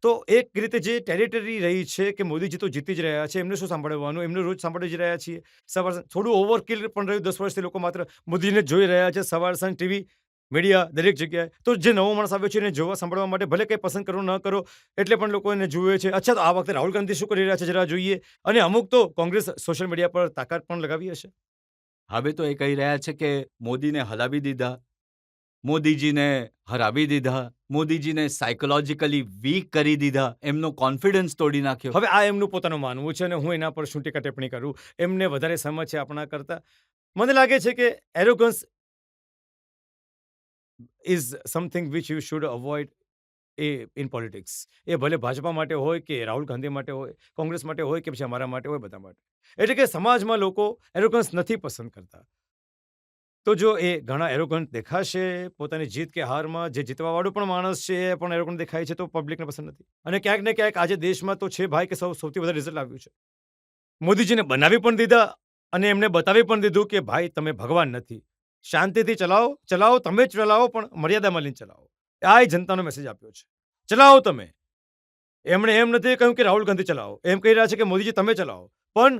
તો એક રીતે જે ટેરિટરી રહી છે કે મોદીજી તો જીતી જ રહ્યા છે, એમને શું સાંભળવાનું, એમને રોજ સાંભળી જ રહ્યા છીએ. સવાર થોડું ઓવરકિલ પણ રહ્યું. 10 વર્ષથી લોકો માત્ર મોદીજીને જ જોઈ રહ્યા છે, સવાર સાંજ ટીવી, મીડિયા, દરેક જગ્યાએ. તો જે નવો માણસ આવ્યો છે એને જોવા સાંભળવા માટે ભલે કંઈ પસંદ કરો ન કરો, એટલે પણ લોકો એને જુએ છે. અચ્છા, તો આ વખતે રાહુલ ગાંધી શું કરી રહ્યા છે જરા જોઈએ. અને અમુક તો કોંગ્રેસ સોશિયલ મીડિયા પર તાકાત પણ લગાવી હશે. હવે તો એ કહી રહ્યા છે કે મોદીને હલાવી દીધા, મોદીજીને હરાવી દીધા, મોદીજીને સાયકોલોજીકલી વીક કરી દીધા, એમનો કોન્ફિડન્સ તોડી નાખ્યો. હવે આ એમનું પોતાનું માનવું છે અને હું એના પર શું ટીકા ટિપ્પણી કરું. એમને વધારે સમજ છે આપણા કરતા. મને લાગે છે કે arrogance is something which you should avoid in politics. એ ભલે ભાજપા માટે હોય કે રાહુલ ગાંધી માટે હોય, કોંગ્રેસ માટે હોય કે પછી અમારા માટે હોય, બધા માટે. એટલે કે સમાજમાં લોકો એરોગન્સ નથી પસંદ કરતા. તો જો એ ઘણા એરોગન્ટ દેખાશે પોતાની જીત કે હારમાં, જે જીતવાવાળો પણ માણસ છે એ પણ એરોગન્ટ દેખાય છે, તો પબ્લિકને પસંદ નથી. અને ક્યાંક ને ક્યાંક આજે દેશમાં તો છે ભાઈ કે સૌથી વધારે રિઝલ્ટ આવ્યું છે. મોદીજીને બનાવી પણ દીધા અને એમને બતાવી પણ દીધું કે ભાઈ તમે ભગવાન નથી. શાંતિથી ચલાવો, તમે જ ચલાવો, પણ મર્યાદામાં લઈને ચલાવો. આ જનતાનો મેસેજ આપ્યો છે. ચલાવો તમે. એમણે એમ નથી કહ્યું કે રાહુલ ગાંધી ચલાવો. એમ કહી રહ્યા છે કે મોદીજી તમે ચલાવો. પણ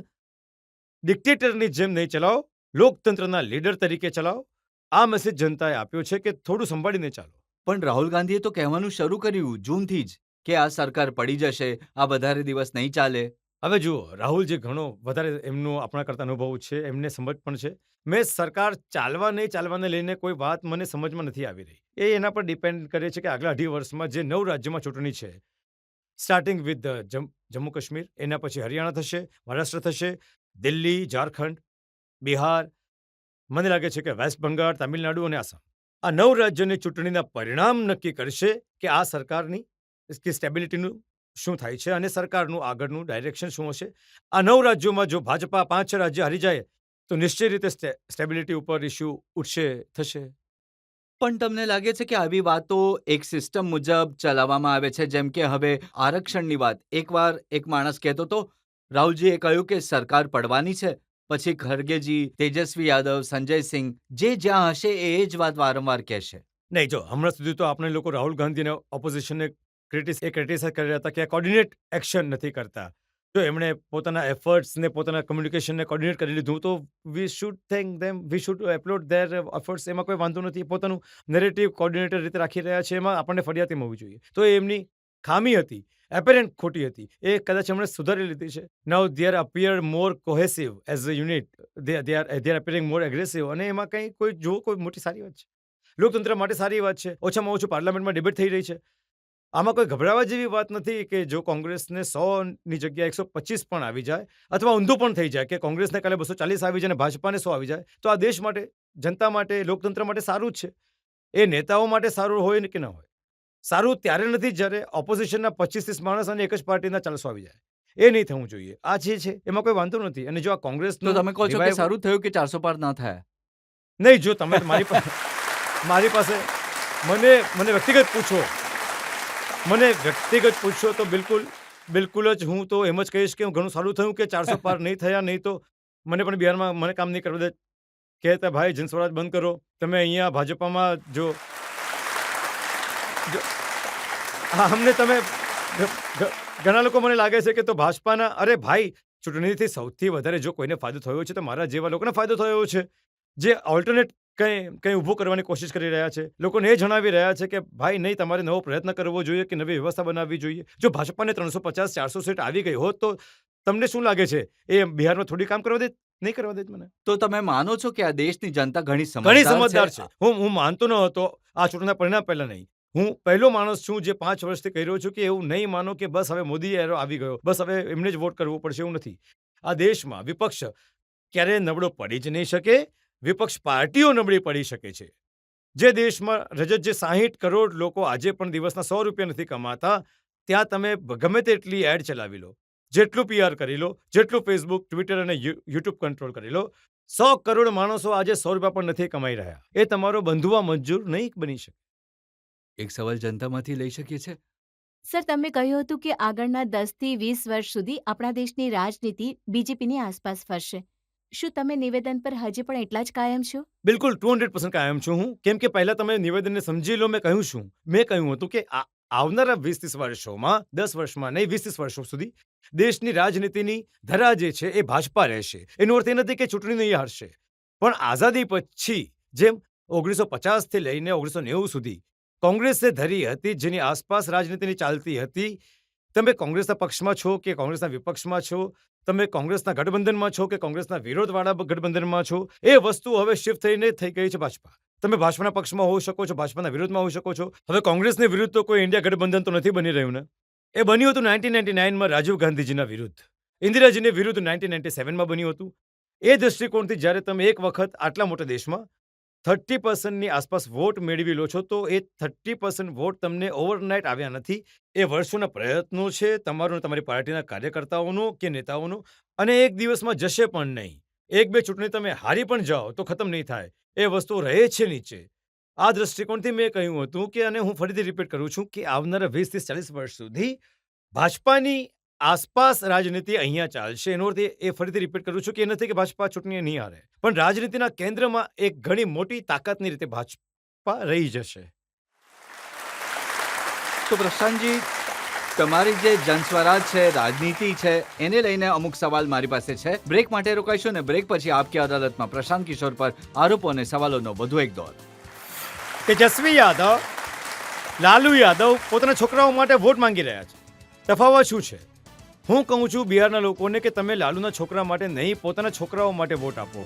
ડિક્ટેટરની જેમ નહીં ચલાવો, લોકતંત્રના લીડર તરીકે ચલાવો. આ મેસેજ જનતાએ આપ્યો છે કે થોડું સંભાળીને ચાલો. પણ રાહુલ ગાંધીએ તો કહેવાનું શરૂ કર્યું જૂનથી જ કે આ સરકાર પડી જશે, આ વધારે દિવસ નહીં ચાલે. હવે જુઓ, રાહુલજી ઘણો વધારે એમનો આપણા કરતા અનુભવ છે, એમને સમજ પણ છે. મેં સરકાર ચાલવા નહીં ચાલવાને લઈને કોઈ વાત મને સમજમાં નથી આવી રહી. એ એના પર ડિપેન્ડ કરે છે કે આગલા 2.5 વર્ષમાં જે 9 રાજ્યોમાં ચૂંટણી છે, સ્ટાર્ટિંગ વિથ જમ્મુ કાશ્મીર, એના પછી હરિયાણા થશે, મહારાષ્ટ્ર થશે, દિલ્હી, ઝારખંડ, બિહાર, મને લાગે છે કે વેસ્ટ બંગાળ, તામિલનાડુ અને આસામ. આ 9 રાજ્યોની ચૂંટણીના પરિણામ નક્કી કરશે કે આ સરકારની સ્ટેબિલિટીનું શું થાય છે અને સરકારનું આગળનું ડાયરેક્શન શું હશે. આ 9 રાજ્યોમાં જો ભાજપા 5-6 રાજ્ય હારી જાય, તો નિશ્ચય રીતે સ્ટેબિલિટી ઉપર ઇસ્યુ ઉઠશે, થશે. પણ તમને લાગે છે કે આવી વાતો એક સિસ્ટમ મુજબ ચલાવવામાં આવે છે? જેમ કે હવે આરક્ષણની વાત, એકવાર એક માણસ કહેતો હતો, રાહુલજીએ કહ્યું કે સરકાર પડવાની છે, પછી ખરગેજી, તેજસ્વી યાદવ, સંજય સિંહ, જે જ્યાં હશે એ જ વાત વારંવાર કહેશે. નહીં, જો હમણાં સુધી તો આપણે લોકો રાહુલ ગાંધીને ઓપોઝિશનને ક્રિટિસાઇઝ કરી રહ્યા હતા કે આ કોર્ડિનેટ એક્શન નથી કરતા. જો એમણે પોતાના એફર્ટ્સને, પોતાના કમ્યુનિકેશનને કોર્ડિનેટ કરી લીધું, તો we should thank them, we should applaud their efforts. એમાં કોઈ વાંધો નથી. પોતાનું નેરેટિવ કોર્ડિનેટર રીતે રાખી રહ્યા છે, એમાં આપણને ફરિયાદ એમ હોવી જોઈએ. તો એ એમની ખામી હતી, એપેરેન્ટ ખોટી હતી. એ કદાચ એમણે સુધારી લીધી છે. Now they are appear more cohesive as a unit. They are appearing more aggressive. અને એમાં કંઈ કોઈ મોટી સારી વાત છે. લોકતંત્ર માટે સારી વાત છે. ઓછામાં ઓછું પાર્લામેન્ટમાં ડિબેટ થઈ રહી છે. આમાં કોઈ ગભરાવા જેવી વાત નથી કે જો કોંગ્રેસને 100ની જગ્યાએ 125 પણ આવી જાય અથવા ઊંધું પણ થઈ જાય કે કોંગ્રેસને કાલે 240 આવી જાય અને ભાજપાને 100 આવી જાય તો આ દેશ માટે, જનતા માટે, લોકતંત્ર માટે સારું જ છે. એ નેતાઓ માટે સારું હોય કે ન હોય. સારું ત્યારે નથી જ્યારે ઓપોઝિશનના 25-30 માણસ અને એક જ પાર્ટીના 400 આવી જાય. એ નહીં થવું જોઈએ. આ જે છે એમાં કોઈ વાંધો નથી. અને જો આ કોંગ્રેસનો તો તમે કહો છો કે revival- સારું થયું કે 400 પાર ના થયા. નહીં, જો તમે મારી પાસે મને વ્યક્તિગત પૂછો, તો બિલકુલ જ હું તો એમ જ કહીશ કે હું ઘણું સારું થયું કે 400 પાર નહીં થયા. નહીં તો મને પણ બિહારમાં મને કામ નહીં કરવા દે. કહેતા ભાઈ જનસ્વરાજ બંધ કરો. તમે અહીંયા ભાજપામાં જો અમને તમે ઘણા લોકો મને લાગે છે કે તો ભાજપાના, અરે ભાઈ ચૂંટણીથી સૌથી વધારે જો કોઈને ફાયદો થયો છે તો મારા જેવા લોકોને ફાયદો થયો છે જે ઓલ્ટરનેટ કંઈ ઊભું કરવાની કોશિશ કરી રહ્યા છે. લોકોને એ જણાવી રહ્યા છે કે ભાઈ નહીં, તમારે નવો પ્રયત્ન કરવો જોઈએ કે નવી વ્યવસ્થા બનાવવી જોઈએ. જો ભાજપાને 350-400 સીટ આવી ગઈ હોત તો તમને શું લાગે છે એ બિહારમાં થોડી કામ કરવા દે? નહીં કરવા દે મને. તો તમે માનો છો કે આ દેશની જનતા ઘણી ઘણી સમજદાર છે? છે. હું માનતો ન હતો આ ચૂંટણીના પરિણામ પહેલા નહીં. હું પહેલો માણસ છું જે 5 વર્ષથી કહી રહ્યો છું કે એવું નહીં માનો કે બસ હવે મોદી એરો આવી ગયો, બસ હવે એમને જ વોટ કરવો પડશે. એવું નથી. આ દેશમાં વિપક્ષ ક્યારેય નબળો પડી જ નહીં શકે. વિપક્ષ પાર્ટીઓ નબળી પડી શકે છે. જે દેશમાં રજત જે 60 કરોડ લોકો આજે પણ દિવસના 100 રૂપિયા નથી કમાતા, ત્યાં તમે ગમે તેટલી એડ ચલાવી લો, જેટલું PR કરી લો, જેટલું ફેસબુક, ટ્વિટર અને યુટ્યુબ કંટ્રોલ કરી લો, 100 કરોડ માણસો આજે 100 રૂપિયા પણ નથી કમાઈ રહ્યા. એ તમારો બંધુઆ મજૂર નહીં બની શકે. એક સવાલ જનતામાંથી લઈ શકીએ છીએ. સર, તમે કહ્યું હતું કે આગળના 10 થી 20 વર્ષ સુધી આપણા દેશની રાજનીતિ બીજેપીની આસપાસ ફરશે. શું તમે નિવેદન પર હજી પણ એટલા જ કાયમ છો? બિલકુલ 200% કાયમ છું હું. કેમ કે પહેલા તમે નિવેદનને સમજી લો. મેં કહ્યું હતું કે આવનારા 20-30 વર્ષોમાં, 10 વર્ષમાં નહીં, 20-30 વર્ષો સુધી દેશની રાજનીતિની ધરા જે છે એ ભાજપા રહેશે. એનો અર્થ એ નથી કે ચૂંટણી નહીં હારશે, પણ આઝાદી પછી જેમ 1950 થી લઈને 1990 સુધી કોંગ્રેસે ધરી હતી, જેની આસપાસ રાજનીતિની ચાલતી હતી. તમે કોંગ્રેસના પક્ષમાં છો કે કોંગ્રેસના વિપક્ષમાં છો, તમે કોંગ્રેસના ગઠબંધનમાં છો કે કોંગ્રેસના વિરોધવાળા ગઠબંધનમાં છો, એ વસ્તુ હવે શિફ્ટ થઈને થઈ ગઈ છે ભાજપા. તમે ભાજપાના પક્ષમાં હોઈ શકો છો, ભાજપાના વિરોધમાં હોઈ શકો છો. હવે કોંગ્રેસની વિરુદ્ધ તો કોઈ ઇન્ડિયા ગઠબંધન તો નથી બની રહ્યું ને. એ બન્યું હતું 1999માં રાજીવ ગાંધીજીના વિરુદ્ધ. ઇન્દિરાજીની વિરુદ્ધ 1997માં બન્યું હતું. એ દૃષ્ટિકોણથી જ્યારે તમે એક વખત આટલા મોટા દેશમાં 30%ની આસપાસ વોટ મેળવી લો છો તો એ 30% વોટ તમને ઓવરનાઇટ આવ્યા નથી. એ વર્ષોના પ્રયત્નો છે તમારું, તમારી પાર્ટીના કાર્યકર્તાઓનો કે નેતાઓનો, અને એક દિવસમાં જશે પણ નહીં. એક બે ચૂંટણી તમે હારી પણ જાઓ તો ખતમ નહીં થાય. એ વસ્તુ રહે છે નીચે. આ દૃષ્ટિકોણથી મેં કહ્યું હતું કે, અને હું ફરીથી રિપીટ કરું છું કે આવનારા 20-40 વર્ષ સુધી ભાજપાની આસપાસ રાજનીતિ અહીંયા ચાલશે. એનો અર્થ એ ફરીથી રિપીટ કરું છું કે એ નથી કે ભાજપા ચૂંટણી નહીં હારે, પણ રાજનીતિના કેન્દ્રમાં એક ઘણી મોટી તાકાતની રીતે ભાજપા રહી જશે. તો પ્રશાંતજી, તમારી જે જનસ્વરાજ છે, રાજનીતિ છે, એને લઈને અમુક સવાલ મારી પાસે છે. બ્રેક માટે રોકાઈશું ને બ્રેક પછી આપકી અદાલતમાં પ્રશાંત કિશોર પર આરોપો અને સવાલોનો વધુ એક દોર. તેજસ્વી યાદવ, લાલુ યાદવ પોતાના છોકરાઓ માટે વોટ માંગી રહ્યા છે. તફાવત શું છે? હું કહું છું બિહારના લોકોને કે તમે લાલુના છોકરા માટે નહીં, પોતાના છોકરાઓ માટે વોટ આપો.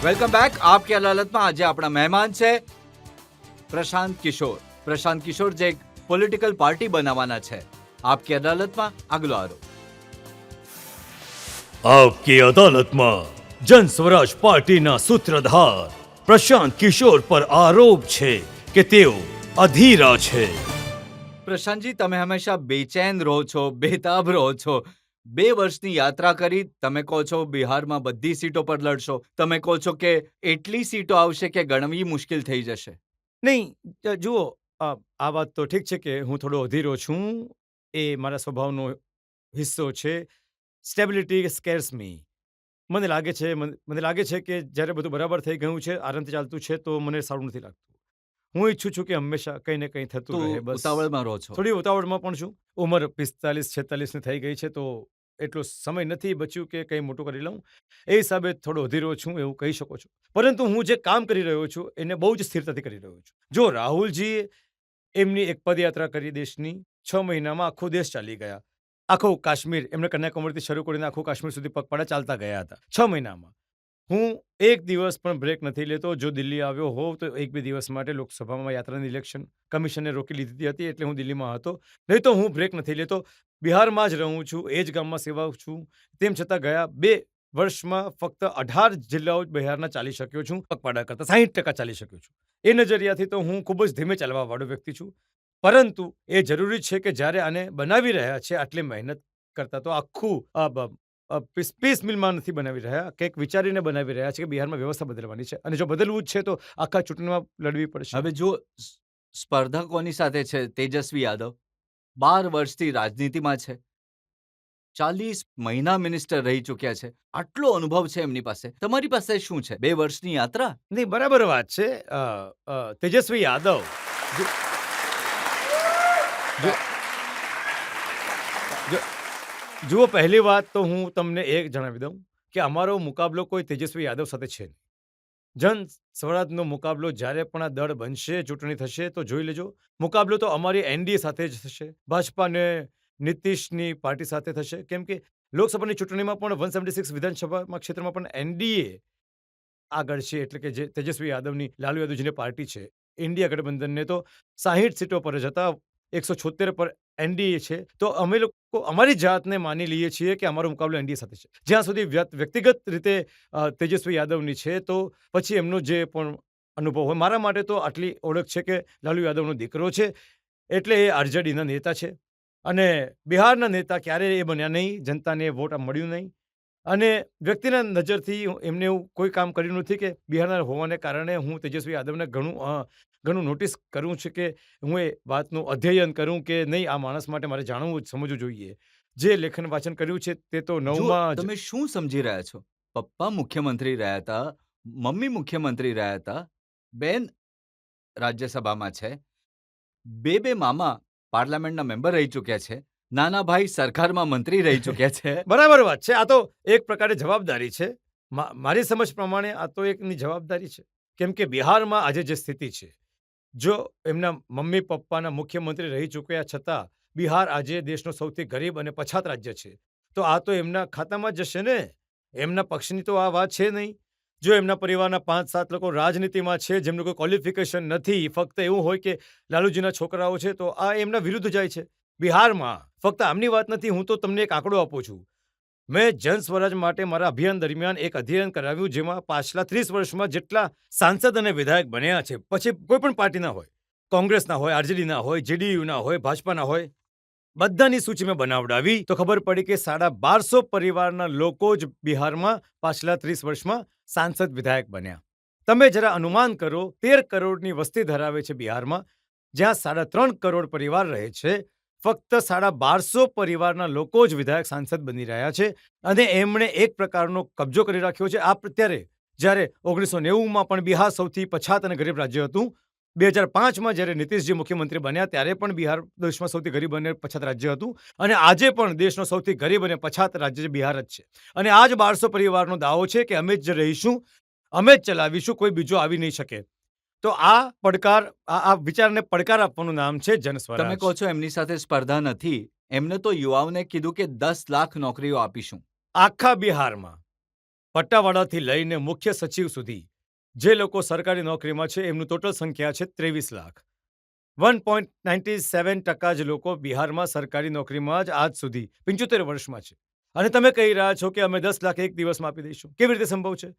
Welcome back. આપકી અદાલતમાં આજે આપણા મહેમાન છે પ્રશાંત કિશોર. પ્રશાંત કિશોર જે એક પોલિટિકલ પાર્ટી બનાવવાના છે. આપકી અદાલતમાં આગલો આરોપ. આપકી અદાલતમાં જન સ્વરાજ પાર્ટીના સૂત્રધાર પ્રશાંત કિશોર પર આરોપ છે કે તેઓ અધીરા છે. પ્રશાંતજી, તમે હંમેશા બેચેન રહો છો, બેતાબ રહો છો. 2 વર્ષની યાત્રા કરી, તમે કહો છો બિહારમાં બધી સીટો પર લડશો, તમે કહો છો કે એટલી સીટો આવશે કે ગણવી મુશ્કેલ થઈ જશે. નહીં, જુઓ, આ વાત તો ઠીક છે કે હું થોડો અધીરો છું, એ મારા સ્વભાવનો હિસ્સો છે. સ્ટેબિલિટી સ્કેર્સ મી. મને લાગે છે કે જ્યારે બધું બરાબર થઈ ગયું છે, આરામથી ચાલતું છે, તો મને સારું નથી લાગતું. હું ઈચ્છું છું કે હંમેશા કંઈ ને કંઈ થતું રહે. બસ ઉતાવળમાં રહો છો. થોડી ઉતાવળમાં પણ છું. ઉંમર 45-46 થઈ ગઈ છે, તો એટલો સમય નથી બચ્યું કે કંઈ મોટું કરી લઉં. એ હિસાબે થોડો અધીરો છું એવું કહી શકો છો. પરંતુ હું જે કામ કરી રહ્યો છું એને બહુ જ સ્થિરતાથી કરી રહ્યો છું. જો રાહુલજીએ એમની એક પદયાત્રા કરી દેશની, 6 મહિનામાં આખો દેશ ચાલી ગયા. આખું કાશ્મીર, એમને કન્યાકુમારીથી શરૂ કરીને આખું કાશ્મીર સુધી પગપાળા ચાલતા ગયા હતા 6 મહિનામાં. હું એક દિવસ પણ બ્રેક નથી લેતો. જો દિલ્હી આવ્યો હોઉં તો 1-2 દિવસ માટે લોકસભામાં યાત્રાની ઇલેક્શન કમિશને રોકી લીધી હતી એટલે હું દિલ્હીમાં હતો. નહીં તો હું બ્રેક નથી લેતો. બિહારમાં જ રહું છું, એ જ ગામમાં સેવા છું. તેમ છતાં ગયા 2 વર્ષમાં ફક્ત 18 જિલ્લાઓ જ બિહારના ચાલી શક્યો છું. પગપાળા કરતાં 60% ચાલી શક્યો છું. એ નજરિયાથી તો હું ખૂબ જ ધીમે ચાલવાવાળો વ્યક્તિ છું. પરંતુ એ જરૂરી છે કે જ્યારે આને બનાવી રહ્યા છે આટલી મહેનત કરતાં તો આખું પીસ મિલમાં નથી બનાવી રહ્યા, કંઈક વિચારીને બનાવી રહ્યા છે કે બિહારમાં વ્યવસ્થા બદલવાની છે અને જો બદલવું જ છે તો આખા ચૂંટણીમાં લડવી પડશે. હવે જો સ્પર્ધા કોની સાથે છે? તેજસ્વી યાદવ 12 વર્ષથી રાજનીતિમાં છે, 40 મહિના મિનિસ્ટર રહી ચૂક્યા છે, આટલો અનુભવ છે એમની પાસે. તમારી પાસે શું છે? 2 વર્ષની યાત્રા? નહીં, બરાબર વાત છે. તેજસ્વી યાદવ જો- જો- જો- જુઓ, પહેલી વાત તો હું તમને એ જણાવી દઉં કે અમારો મુકાબલો કોઈ તેજસ્વી યાદવ સાથે છે નહીં. જન સ્વરાજનો મુકાબલો જ્યારે પણ આ દળ બનશે, ચૂંટણી થશે તો જોઈ લેજો. મુકાબલો તો અમારી એનડીએ સાથે જ થશે. ભાજપા અને નીતિશની પાર્ટી સાથે થશે. કેમ કે લોકસભાની ચૂંટણીમાં પણ 176 વિધાનસભામાં ક્ષેત્રમાં પણ એનડીએ આગળ છે. એટલે કે જે તેજસ્વી યાદવની, લાલુ યાદવજીની પાર્ટી છે, ઇન્ડિયા ગઠબંધનને તો 60 સીટો પર જ હતા, 176 પર એનડીએ છે. તો અમે લોકો અમારી જાતને માની લઈએ છીએ કે અમારો મુકાબલો એનડીએ સાથે છે. જ્યાં સુધી વ્યક્તિગત રીતે તેજસ્વી યાદવની છે તો પછી એમનો જે પણ અનુભવ હોય, મારા માટે તો આટલી ઓળખ છે કે લાલુ યાદવનો દીકરો છે એટલે એ આરજેડીના નેતા છે અને બિહારના નેતા ક્યારેય એ બન્યા નહીં. જનતાને વોટ મળ્યું નહીં અને વ્યક્તિના નજરથી એમને એવું કોઈ કામ કર્યું નથી કે બિહારના હોવાને કારણે હું તેજસ્વી યાદવને ઘણું નોટિસ કરું છું કે હું એ વાતનું અધ્યયન કરું કે નહીં, આ માણસ માટે મારે જાણવું સમજવું જોઈએ. જે લેખન વાંચન કર્યું છે તે તો જો 9માં જ. તમે શું સમજી રહ્યા છો? પપ્પા મુખ્યમંત્રી રહ્યા હતા, મમ્મી મુખ્યમંત્રી રહ્યા હતા, બેન રાજ્યસભામાં છે, બે મામા પાર્લામેન્ટના મેમ્બર રહી ચૂક્યા છે, નાના ભાઈ સરકારમાં મંત્રી રહી ચૂક્યા છે. બરાબર વાત છે. આ તો એક પ્રકારે જવાબદારી છે. મારી સમજ પ્રમાણે આ તો એકની જવાબદારી છે. કેમ કે બિહારમાં આજે જે સ્થિતિ છે, જો એમના મમ્મી પપ્પાના મુખ્યમંત્રી રહી ચૂક્યા છતાં બિહાર આજે દેશનો સૌથી ગરીબ અને પછાત રાજ્ય છે, તો આ તો એમના ખાતામાં જ જશે ને. એમના પક્ષની તો આ વાત છે નહીં. જો એમના પરિવારના 5-7 લોકો રાજનીતિમાં છે, જેમનું કોઈ ક્વોલિફિકેશન નથી, ફક્ત એવું હોય કે લાલુજીના છોકરાઓ છે, તો આ એમના વિરુદ્ધ જાય છે. બિહારમાં ફક્ત આમની વાત નથી. હું તો તમને એક આંકડો આપું છું. મેં જન સ્વરાજ માટે મારા અભિયાન દરમિયાન એક અધ્યયન કરાવ્યું જેમાં પાછલા 30 વર્ષમાં જેટલા સાંસદ અને વિધાયક બન્યા છે, પછી કોઈ પણ પાર્ટીના હોય, કોંગ્રેસના હોય, આરજેડીના હોય, જેડીયુના હોય, ભાજપાના હોય, બધાની સૂચિ મેં બનાવડાવી તો ખબર પડી કે 1250 પરિવારના લોકો જ બિહારમાં પાછલા 30 વર્ષમાં સાંસદ વિધાયક બન્યા. તમે જરા અનુમાન કરો, 13 કરોડની વસ્તી ધરાવે છે બિહારમાં, જ્યાં 3.5 કરોડ પરિવાર રહે છે. ફક્ત 1250 પરિવારના લોકો જ વિધાયક સાંસદ બની રહ્યા છે અને એમણે એક પ્રકારનો કબજો કરી રાખ્યો છે. અત્યારે જ્યારે 1990માં પણ બિહાર સૌથી પછાત અને ગરીબ રાજ્ય હતું, 2005માં જ્યારે નીતિશજી મુખ્યમંત્રી બન્યા ત્યારે પણ બિહાર દેશમાં સૌથી ગરીબ અને પછાત રાજ્ય હતું અને આજે પણ દેશનો સૌથી ગરીબ અને પછાત રાજ્ય બિહાર જ છે. અને આ જ 1200 પરિવારનો દાવો છે કે અમે જ રહીશું, અમે જ ચલાવીશું, કોઈ બીજો આવી નહીં શકે. તો આ પડકાર, આ વિચારને પડકાર આપવાનું નામ છે જનસ્વરાજ. તમે કહો છો એમની સાથે સ્પર્ધા નથી. એમને તો યુવાઓને કીધું કે 10 લાખ નોકરીઓ આપીશું. આખા બિહારમાં પટ્ટાવાળાથી લઈને મુખ્ય સચિવ સુધી જે લોકો સરકારી નોકરીમાં છે એમનું ટોટલ સંખ્યા છે 23 લાખ. 1.97% જ લોકો બિહારમાં સરકારી નોકરીમાં જ આજ સુધી 75 વર્ષમાં છે. અને તમે કહી રહ્યા છો કે અમે 10 લાખ એક દિવસમાં આપી દઈશું. કેવી રીતે સંભવ છે?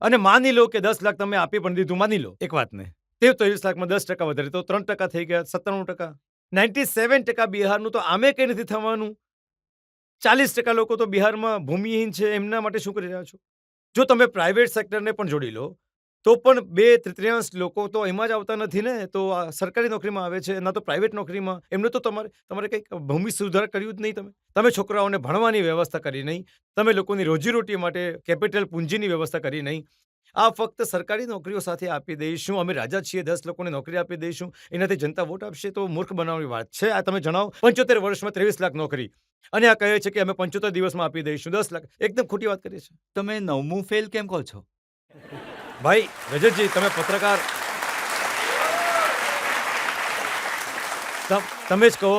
અને માની લો કે 10 લાખ તમે આપી પણ દીધું, માની લો એક વાતને, તે 23 લાખમાં 10% વધારે તો 3% થઈ ગયા, 97%. 97% બિહારનું તો આમે કંઈ નથી થવાનું. 40% લોકો તો બિહારમાં ભૂમિહીન છે, એમના માટે શું કરી રહ્યા છો? જો તમે પ્રાઇવેટ સેક્ટરને પણ જોડી લો તો પણ 2/3 લોકો તો એમાં જ આવતા નથી ને. તો સરકારી નોકરીમાં આવે છે, ના તો પ્રાઇવેટ નોકરીમાં. એમને તો તમારે કંઈક ભૂમિ સુધાર કર્યું જ નહીં. તમે છોકરાઓને ભણવાની વ્યવસ્થા કરી નહીં, તમે લોકોની રોજીરોટી માટે કેપિટલ પૂંજીની વ્યવસ્થા કરી નહીં. આ ફક્ત સરકારી નોકરીઓ સાથે આપી દઈશું, અમે રાજા છીએ, 10 લોકોને નોકરી આપી દઈશું, એનાથી જનતા વોટ આપશે, તો મૂર્ખ બનાવવાની વાત છે. આ તમે જણાવો, 75 વર્ષમાં 23 લાખ નોકરી અને આ કહે છે કે અમે 75 દિવસમાં આપી દઈશું 10 લાખ. એકદમ ખોટી વાત કરી છે. તમે 9મું ફેલ કેમ કહો છો? ભાઈ રજતજી, તમે પત્રકાર, તમે જ કહો.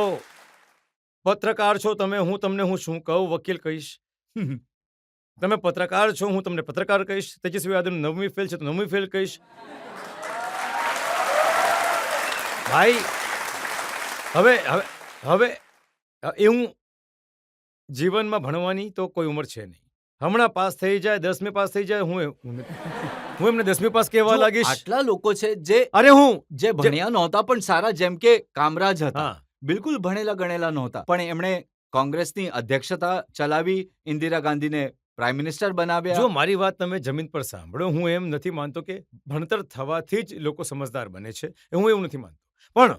પત્રકાર છો તમે, હું તમને શું કહું? વકીલ કહીશ. તમે પત્રકાર છો, હું તમને પત્રકાર કહીશ. તેજસ્વી યાદવનું 9મી ફેલ છે તો 9મી ફેલ કહીશ. ભાઈ હવે હવે હવે એવું જીવનમાં ભણવાની તો કોઈ ઉંમર છે નહીં. હમણાં પાસ થઈ જાય, 10મી પાસ થઈ જાય, હું એમને 10મી પાસ કહેવા જો લાગીશ. આટલા લોકો છે જે અરે હું જે ભણ્યા નહોતા પણ સારા, જેમ કે કામરાજ હતા, હા બિલકુલ ભણેલા ગણેલા નહોતા, પણ એમણે કોંગ્રેસની અધ્યક્ષતા ચલાવી, ઇન્દિરા ગાંધીને પ્રાઇમ મિનિસ્ટર બનાવ્યા. જો મારી વાત તમે જમીન પર સાંભળો, હું એમ નથી માનતો કે ભણતર થવાથી જ લોકો સમજદાર બને છે, હું એવું નથી માનતો. પણ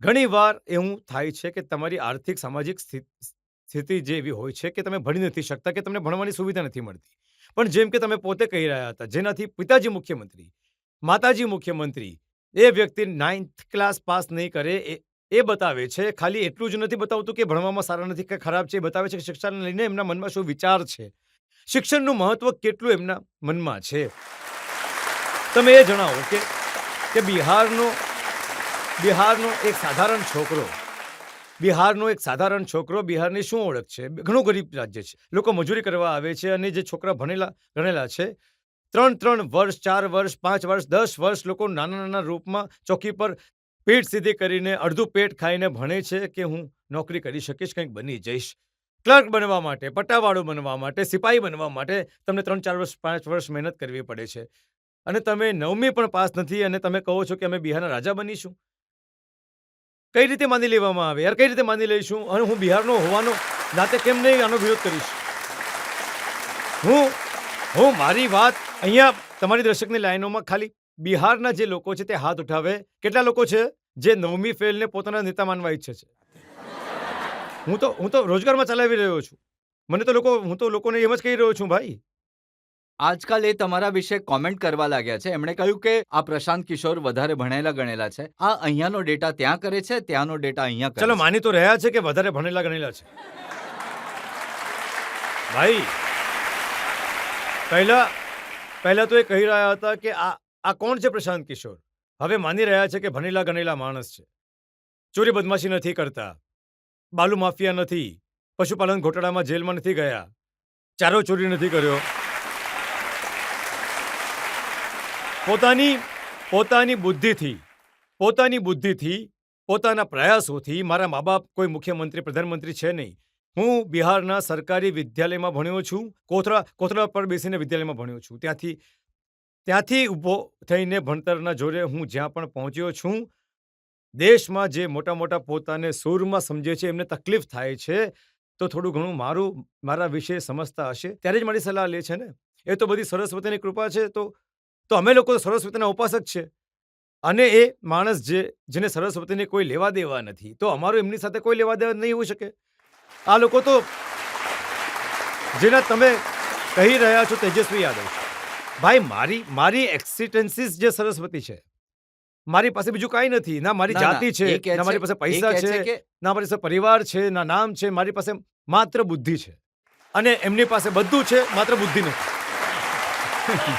ઘણી વાર એવું થાય છે કે તમારી આર્થિક સામાજિક સ્થિતિ જે એવી હોય છે કે તમે ભણી નથી શકતા, કે તમને ભણવાની સુવિધા નથી મળતી. પણ જેમ કે તમે પોતે કહી રહ્યા હતા, જેનાથી પિતાજી મુખ્યમંત્રી, માતાજી મુખ્યમંત્રી, એ વ્યક્તિ 9th ક્લાસ પાસ નહીં કરે એ બતાવે છે. ખાલી એટલું જ નથી બતાવતું કે ભણવામાં સારા નથી કે ખરાબ છે, એ બતાવે છે કે શિક્ષાને લઈને એમના મનમાં શું વિચાર છે, શિક્ષણનું મહત્વ કેટલું એમના મનમાં છે. તમે એ જણાવો કે બિહારનો એક સાધારણ છોકરો, બિહારની શું ઓળખ છે? ઘણું ગરીબ રાજ્ય છે, લોકો મજૂરી કરવા આવે છે, અને જે છોકરા ભણેલા ગણેલા છે, 3 વર્ષ, 4 વર્ષ, 5 વર્ષ, 10 વર્ષ લોકો નાના રૂપમાં ચોકી પર પીઠ સીધી કરીને અડધું પેટ ખાઈને ભણે છે કે હું નોકરી કરી શકીશ, કંઈક બની જઈશ. ક્લર્ક બનવા માટે, પટ્ટાવાળો બનવા માટે, સિપાહી બનવા માટે તમને 3, 4 વર્ષ, 5 વર્ષ મહેનત કરવી પડે છે. અને તમે 9મી પણ પાસ નથી અને તમે કહો છો કે અમે બિહારના રાજા બનીશું? કઈ રીતે માની લેવામાં આવે યાર? કઈ રીતે માની લઈશું? અને હું બિહારનો હોવાનો નાતે કેમ નહીં આનો વિરોધ કરીશ? હું મારી વાત અહીંયા તમારી દર્શકની લાઈનોમાં ખાલી બિહારના જે લોકો છે તે હાથ ઉઠાવે. કેટલા લોકો છે જે 9મી ફેલને પોતાના નેતા માનવા ઈચ્છે છે? હું તો રોજગારમાં ચલાવી રહ્યો છું. હું તો લોકોને એમ જ કહી રહ્યો છું ભાઈ. આજકાલ એ તમારા વિશે કોમેન્ટ કરવા લાગ્યા છે. એમણે કહ્યું કે આ પ્રશાંત કિશોર વધારે ભણેલા ગણેલા છે, આ અહીંયાનો ડેટા ત્યાં કરે છે, ત્યાંનો ડેટા અહીંયા કરે ચલો છે. માની તો રહ્યા છે કે વધારે ભણેલા ગણેલા છે. ભાઈ પહેલા તો એ કહી રહ્યા હતા કે આ કોણ છે પ્રશાંત કિશોર? હવે માની રહ્યા છે કે ભણેલા ગણેલા માણસ છે, ચોરી બદમાશી નથી કરતા, બાલુ માફિયા નથી, પશુપાલન ઘોટાળામાં જેલમાં નથી ગયા, ચારો ચોરી નથી કર્યો. પોતાની બુદ્ધિથી, પોતાના પ્રયાસોથી, મારા મા બાપ કોઈ મુખ્યમંત્રી, પ્રધાનમંત્રી છે નહીં. હું બિહારના સરકારી વિદ્યાલયમાં ભણ્યો છું, કોથળા પર બેસીને વિદ્યાલયમાં ભણ્યો છું. ત્યાંથી ઊભો થઈને ભણતરના જોરે હું જ્યાં પણ પહોંચ્યો છું. દેશમાં જે મોટા પોતાને સૂરમાં સમજે છે, એમને તકલીફ થાય છે, તો થોડું ઘણું મારા વિશે સમજતા હશે, ત્યારે જ મારી સલાહ લે છે ને. એ તો બધી સરસ્વતીની કૃપા છે. તો અમે લોકો સરસ્વતીના ઉપાસક છે, અને એ માણસ જેને સરસ્વતીને કોઈ લેવા દેવા નથી, તો અમારું એમની સાથે કોઈ લેવા દેવા નહીં હોઈ શકે. આ લોકો તો જેના તમે કહી રહ્યા છો તેજસ્વી યાદવ, ભાઈ મારી એક્સિસ્ટન્સીસ જે સરસ્વતી છે. મારી પાસે બીજું કાંઈ નથી. ના મારી જાતિ છે, ના મારી પાસે પૈસા છે, ના મારી પાસે પરિવાર છે, ના નામ છે. મારી પાસે માત્ર બુદ્ધિ છે, અને એમની પાસે બધું છે, માત્ર બુદ્ધિ નથી.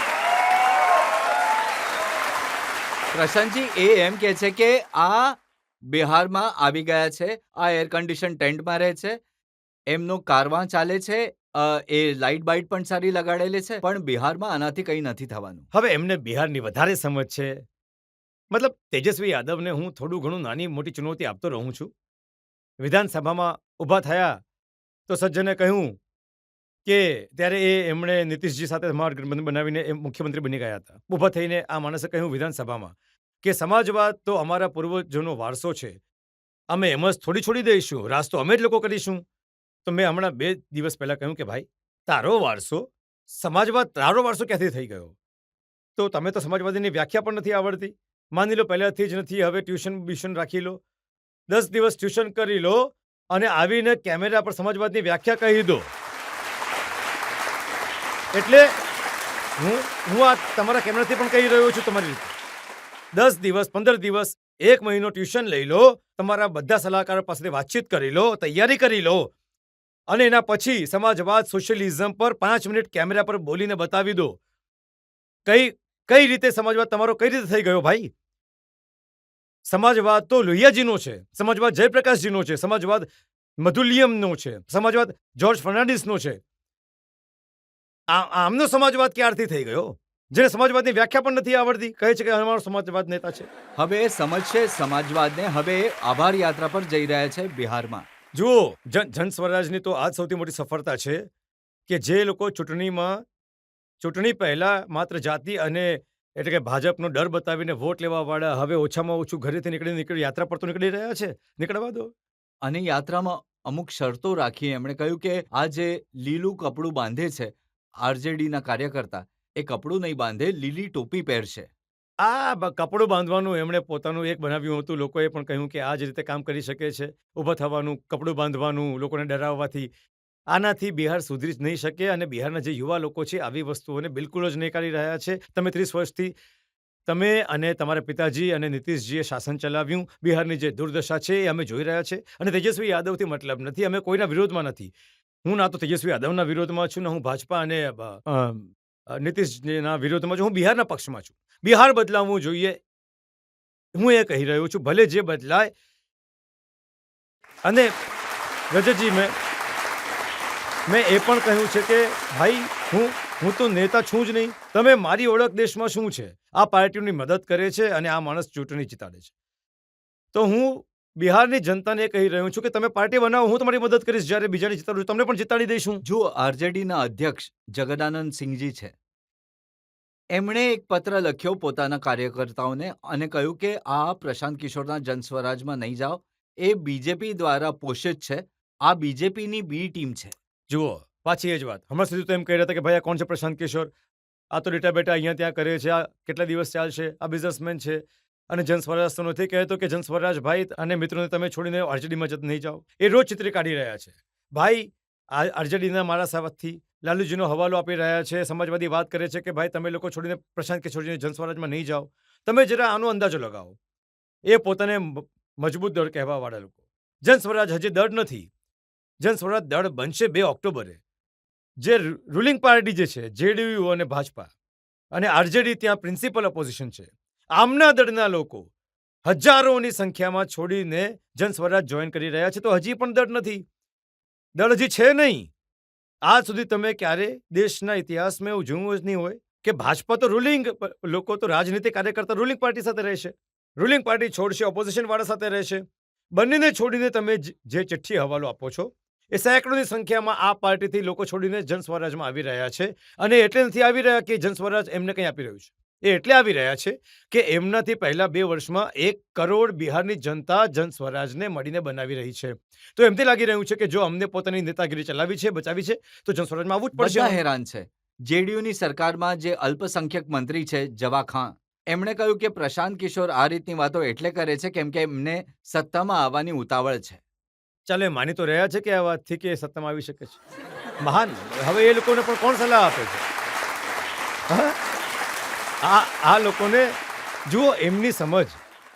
પ્રશાંતજી એ એમ કહે છે કે આ બિહારમાં આવી ગયા છે, આ એર કન્ડિશન ટેન્ટમાં રહે છે, એમનો કારવાં ચાલે છે, એ લાઇટ બાઇટ પણ સારી લગાડેલી છે, પણ બિહારમાં આનાથી કંઈ નથી થવાનું. હવે એમને બિહારની વધારે સમજ છે. મતલબ તેજસ્વી યાદવને હું થોડું ઘણું નાની મોટી ચુનૌતી આપતો રહું છું. વિધાનસભામાં ઊભા થયા તો સજ્જને કહ્યું કે ત્યારે એમણે નીતિશજી સાથે મહાગઠબંધન બનાવીને એ મુખ્યમંત્રી બની ગયા હતા. ઊભા થઈને આ માણસે કહ્યું વિધાનસભામાં કે સમાજવાદ તો અમારા પૂર્વજોનો વારસો છે, અમે એમ જ થોડી છોડી દઈશું, રાજ તો અમે જ લોકો કરીશું. તો મેં હમણાં 2 દિવસ પહેલા કહ્યું કે ભાઈ તારો વારસો ક્યાંથી થઈ ગયો? તો તમે તો સમાજવાદીની વ્યાખ્યા પણ નથી આવડતી. માની લો પહેલાથી જ નથી, હવે ટ્યુશન રાખી લો, 10 દિવસ ટ્યુશન કરી લો, અને આવીને કેમેરા પર સમાજવાદની વ્યાખ્યા કહી દો. એટલે હું આ તમારા કેમેરાથી પણ કહી રહ્યો છું તમારી રીતે. 10 દિવસ, 15 દિવસ, 1 મહિનો ટ્યુશન લઈ લો, તમારા બધા સલાહકારો પાસેથી વાતચીત કરી લો, તૈયારી કરી લો, અને એના પછી સમાજવાદ, સોશિયલિઝમ પર 5 મિનિટ કેમેરા પર બોલીને બતાવી દો. કઈ રીતે સમાજવાદ તમારો કઈ રીતે થઈ ગયો ભાઈ? સમાજવાદ તો લોહિયાજીનો છે, સમાજવાદ જયપ્રકાશજીનો છે, સમાજવાદ મધુલિયમનો છે, સમાજવાદ જ્યોર્જ ફર્નાન્ડિસનો છે. આમનો સમાજવાદ ક્યારથી થઈ ગયો? જેને સમાજવાદની વ્યાખ્યા પણ નથી આવડતી કહે છે કે અમારો સમાજવાદ નેતા છે. હવે એ સમજશે સમાજવાદને. હવે એ આભાર યાત્રા પર જઈ રહ્યા છે બિહારમાં. જુઓ, જન સ્વરાજની તો આજ સૌથી મોટી સફળતા છે કે જે લોકો ચૂંટણી પહેલા માત્ર જાતિ અને એટલે કે ભાજપનો ડર બતાવીને વોટ લેવા વાળા હવે ઓછામાં ઓછું ઘરેથી નીકળી યાત્રા પર તો નીકળી રહ્યા છે. નીકળવા દો. અને યાત્રામાં અમુક શરતો રાખી. એમણે કહ્યું કે આ જે લીલું કપડું બાંધે છે આરજેડીના કાર્યકર્તા, એ કપડું નહીં બાંધે, લીલી ટોપી પહેરશે. કપડું બાંધવાનું એમણે પોતાનું એક બનાવ્યું હતું. લોકોએ પણ કહ્યું કે આ જ રીતે કામ કરી શકે છે. ઊભા થવાનું, કપડું બાંધવાનું, લોકોને ડરાવવાથી આનાથી બિહાર સુધરી જ નહીં શકે. અને બિહારના જે યુવા લોકો છે આવી વસ્તુઓને બિલકુલ જ નકારી રહ્યા છે. તમે 30 વર્ષથી તમે અને તમારા પિતાજી અને નીતિશજીએ શાસન ચલાવ્યું. બિહારની જે દુર્દશા છે એ અમે જોઈ રહ્યા છે. અને તેજસ્વી યાદવથી મતલબ નથી. અમે કોઈના વિરોધમાં નથી. હું ના તો તેજસ્વી યાદવના વિરોધમાં છું, ને હું ભાજપા અને નીતિશજીના વિરોધમાં છું. હું બિહારના પક્ષમાં છું. બિહાર બદલાવવું જોઈએ, હું એ કહી રહ્યો છું. ભલે જે બદલાય. અને રજતજી, મેં એ પણ કહ્યું છે કે ભાઈ હું તો નેતા છું જ નહીં. તમે મારી ઓળખ દેશમાં શું છે? આ પાર્ટીઓની મદદ કરે છે અને આ માણસ ચૂંટણી જીતાડે છે. તો હું બિહારની જનતાને એ કહી રહ્યો છું કે તમે પાર્ટી બનાવો, હું તમારી મદદ કરીશ. જ્યારે બીજાને જીતાડું તમને પણ જીતાડી દઈશું. જો આરજેડીના અધ્યક્ષ જગદાનંદ સિંહજી છે, એમણે એક પત્ર લખ્યો પોતાના કાર્યકર્તાઓને અને કહ્યું કે આ પ્રશાંત કિશોરના જનસ્વરાજમાં નહીં જાઓ. એ બીજેપી દ્વારા પોષિત છે. આ બીજેપીની બી ટીમ છે. જુઓ, પાછી એ જ વાત. હમણાં સુધી તો એમ કહી રહ્યા હતા કે ભાઈ આ કોણ છે પ્રશાંત કિશોર? આ તો ડેટા બેટા અહીંયા ત્યાં કરે છે. આ કેટલા દિવસ ચાલશે? આ બિઝનેસમેન છે. અને જનસ્વરાજ તો નથી કહેતો કે જનસ્વરાજ ભાઈ અને મિત્રોને તમે છોડીને આરજેડીમાં નહીં જાઓ. એ રોજ ચિત્ર કાઢી રહ્યા છે. ભાઈ આરજેડીના મારા સાથથી લાલુજીનો હવાલો આપી રહ્યા છે. સમાજવાદી વાત કરે છે કે ભાઈ તમે લોકો છોડીને પ્રશાંત કિશોરજીને જનસ્વરાજમાં નહીં જાઓ. તમે જરા આનો અંદાજો લગાવો. એ પોતાને મજબૂત દળ કહેવાવાળા લોકો. જનસ્વરાજ હજી દળ નથી. જનસ્વરાજ દળ બનશે 2 ઓક્ટોબરે. જે રૂલિંગ પાર્ટી જે છે જેડીયુ અને ભાજપા અને આરજેડી, ત્યાં પ્રિન્સિપલ ઓપોઝિશન છે. આમના દળના લોકો હજારોની સંખ્યામાં છોડીને જનસ્વરાજ જોઈન કરી રહ્યા છે. તો હજી પણ દળ નથી. દળ હજી છે નહીં. આજ સુધી તમે ક્યારે દેશના ઇતિહાસમાં એવું જોયું જ નહીં હોય કે ભાજપા તો રૂલિંગ લોકો તો રાજનીતિ કાર્યકર્તા રૂલિંગ પાર્ટી સાથે રહેશે. રૂલિંગ પાર્ટી છોડશે, ઓપોઝિશન વાળા સાથે રહેશે. બંનેને છોડીને તમે જે ચિઠ્ઠી હવાલો આપો છો એ સેંકડોની સંખ્યામાં આ પાર્ટીથી લોકો છોડીને જનસ્વરાજમાં આવી રહ્યા છે. અને એટલે નથી આવી રહ્યા કે જનસ્વરાજ એમને કંઈ આપી રહ્યું છે. એ એટલે આવી રહ્યા છે કે એમનાથી પહેલા 2 વર્ષમાં 1 કરોડ બિહારની જનતા જનસ્વરાજને મળીને બનાવી રહી છે. તો એમથી લાગી રહ્યું છે કે જો અમને પોતાની નેતાગીરી ચલાવી છે, બચાવી છે, તો જનસ્વરાજમાં આવવું જ પડશે. બધા હેરાન છે. જેડીયુની સરકારમાં જે અલ્પસંખ્યક મંત્રી છે જવા ખાન, એમણે કહ્યું કે પ્રશાંત કિશોર આ રીતની વાતો એટલે કરે છે કેમ કે એમને સત્તામાં આવવાની ઉતાવળ છે. ચાલો, એ માની તો રહ્યા છે કે આ વાતથી કે સત્તામાં આવી શકે છે. મહાન. હવે એ લોકોને પણ કોણ સલાહ આપે છે? આ લોકોને જુઓ, એમની સમજ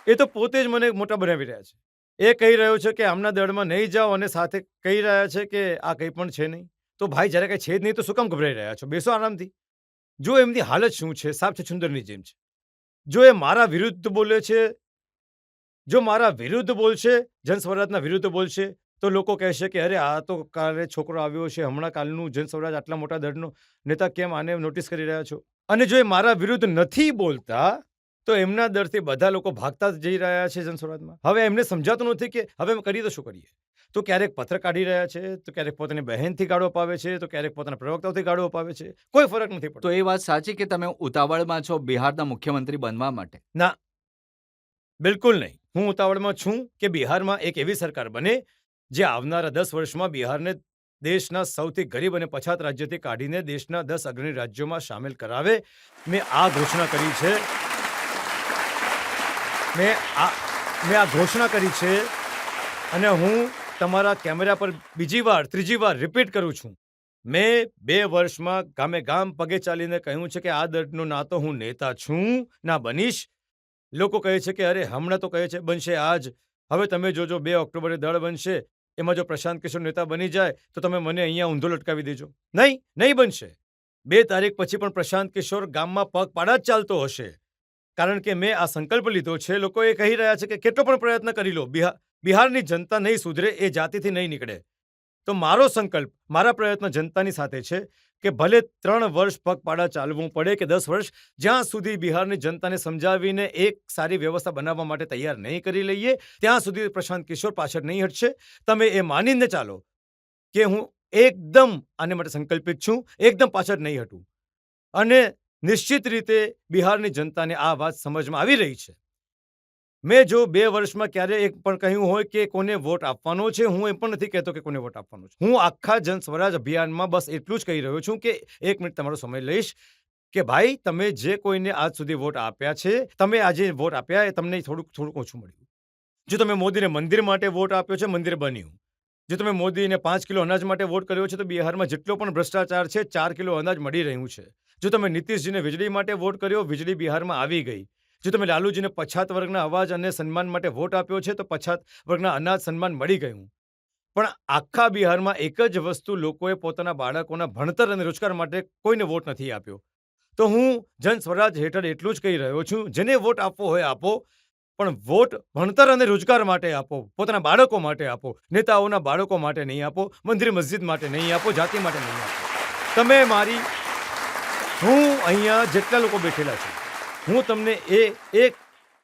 એ તો પોતે જ મને મોટા બનાવી રહ્યા છે. એ કહી રહ્યો છે કે આમના દળમાં નહીં જાઓ અને સાથે કહી રહ્યા છે કે આ કંઈ પણ છે નહીં. તો ભાઈ જ્યારે કંઈ છે જ નહીં તો શું કામ ગભરાઈ રહ્યા છો? બેસો આરામથી. જો એમની હાલત શું છે, સાપ છે છુંદરની જેમ છે. જો એ મારા વિરુદ્ધ બોલે છે, જો મારા વિરુદ્ધ બોલશે, જનસ્વરાજના વિરુદ્ધ બોલશે, તો લોકો કહેશે કે અરે આ તો કાલે છોકરો આવ્યો છે, હમણાં કાલનું જનસ્વરાજ આટલા મોટા દળનો નેતા, કેમ આને નોટિસ કરી રહ્યા છો? અને જો એ મારા વિરુદ્ધ નથી બોલતા તો એમના દરથી બધા લોકો ભાગતા જ જઈ રહ્યા છે જનસ્વરાજમાં. હવે એમને સમજાતું નથી કે હવે અમે કરીએ તો શું કરીએ. તો ક્યારેક પત્ર કાઢી રહ્યા છે, તો ક્યારેક પોતાની બહેનથી ગાળો અપાવે છે, તો ક્યારેક પોતાના પ્રવક્તાઓથી ગાળો અપાવે છે. કોઈ ફરક નથી પડતો. તો એ વાત સાચી કે તમે ઉતાવળમાં છો બિહારના મુખ્યમંત્રી બનવા માટે? ના, બિલકુલ નહીં. હું ઉતાવળમાં છું કે બિહારમાં એક એવી સરકાર બને જે આવનારા 10 વર્ષમાં બિહારને દેશના સૌથી ગરીબ અને પછાત રાજ્યથી કાઢીને દેશના 10 અગ્રણી રાજ્યોમાં સામેલ કરાવે. મેં આ ઘોષણા કરી છે. મેં આ ઘોષણા કરી છે અને હું તમારા કેમેરા પર ત્રીજી વાર રિપીટ કરું છું. મેં 2 વર્ષમાં ગામે ગામ પગે ચાલીને કહ્યું છે કે આ દળનો ના તો હું નેતા છું, ના બનીશ. લોકો કહે છે કે અરે હમણાં તો કહે છે બનશે આજ. હવે તમે જોજો 2 ઓક્ટોબરે દળ બનશે. એમાં જો પ્રશાંત કિશોર નેતા બની જાય તો તમે મને અહીંયા ઊંધો લટકાવી દેજો. નહીં બનશે. 2 તારીખ પછી પણ પ્રશાંત કિશોર ગામમાં પગપાળા જ ચાલતો હશે. કારણ કે મેં આ સંકલ્પ લીધો છે. લોકો એ કહી રહ્યા છે કે કેટલો પણ પ્રયત્ન કરી લો, બિહારની જનતા નહીં સુધરે, એ જાતિથી નહીં નીકળે. તો મારો સંકલ્પ, મારા પ્રયત્ન જનતાની સાથે છે કે ભલે 3 વર્ષ પગપાળા ચાલવું પડે કે 10 વર્ષ, જ્યાં સુધી બિહારની જનતાને સમજાવીને એક સારી વ્યવસ્થા બનાવવા માટે તૈયાર નહીં કરી લઈએ, ત્યાં સુધી પ્રશાંત કિશોર પાછળ નહીં હટશે. તમે એ માનીને ચાલો કે હું એકદમ આને માટે સંકલ્પિત છું, એકદમ પાછળ નહીં હટું. અને નિશ્ચિત રીતે બિહારની જનતાને આ વાત સમજમાં આવી રહી છે. મેં જો 2 વર્ષમાં ક્યારે એક પણ કહ્યું હોય કે કોને વોટ આપવાનો છે, હું એ પણ નથી કહેતો કે કોને વોટ આપવાનો છે. હું આખા જન સ્વરાજ અભિયાનમાં બસ એટલું જ કહી રહ્યો છું કે 1 મિનિટ તમારો સમય લઈશ કે ભાઈ, તમે જે કોઈને આજ સુધી વોટ આપ્યા છે, તમે આજે વોટ આપ્યા એ તમને થોડુંક ઓછું મળ્યું. જો તમે મોદીને મંદિર માટે વોટ આપ્યો છે, મંદિર બન્યું. જો તમે મોદીને 5 કિલો અનાજ માટે વોટ કર્યો છે, તો બિહારમાં જેટલો પણ ભ્રષ્ટાચાર છે, 4 કિલો અનાજ મળી રહ્યું છે. જો તમે નીતિશજીને વીજળી માટે વોટ કર્યો, વીજળી બિહારમાં આવી ગઈ. જો તમે લાલુજીને પછાત વર્ગના અવાજ અને સન્માન માટે વોટ આપ્યો છે, તો પછાત વર્ગના અનાજ સન્માન મળી ગયું. પણ આખા બિહારમાં એક જ વસ્તુ લોકોએ પોતાના બાળકોના ભણતર અને રોજગાર માટે કોઈને વોટ નથી આપ્યો. તો હું જન સ્વરાજ હેઠળ એટલું જ કહી રહ્યો છું, જેને વોટ આપવો હોય આપો, પણ વોટ ભણતર અને રોજગાર માટે આપો, પોતાના બાળકો માટે આપો, નેતાઓના બાળકો માટે નહીં આપો, મંદિર મસ્જિદ માટે નહીં આપો, જાતિ માટે નહીં આપો. તમે મારી, હું અહીંયા જેટલા લોકો બેઠેલા છે, હું તમને એક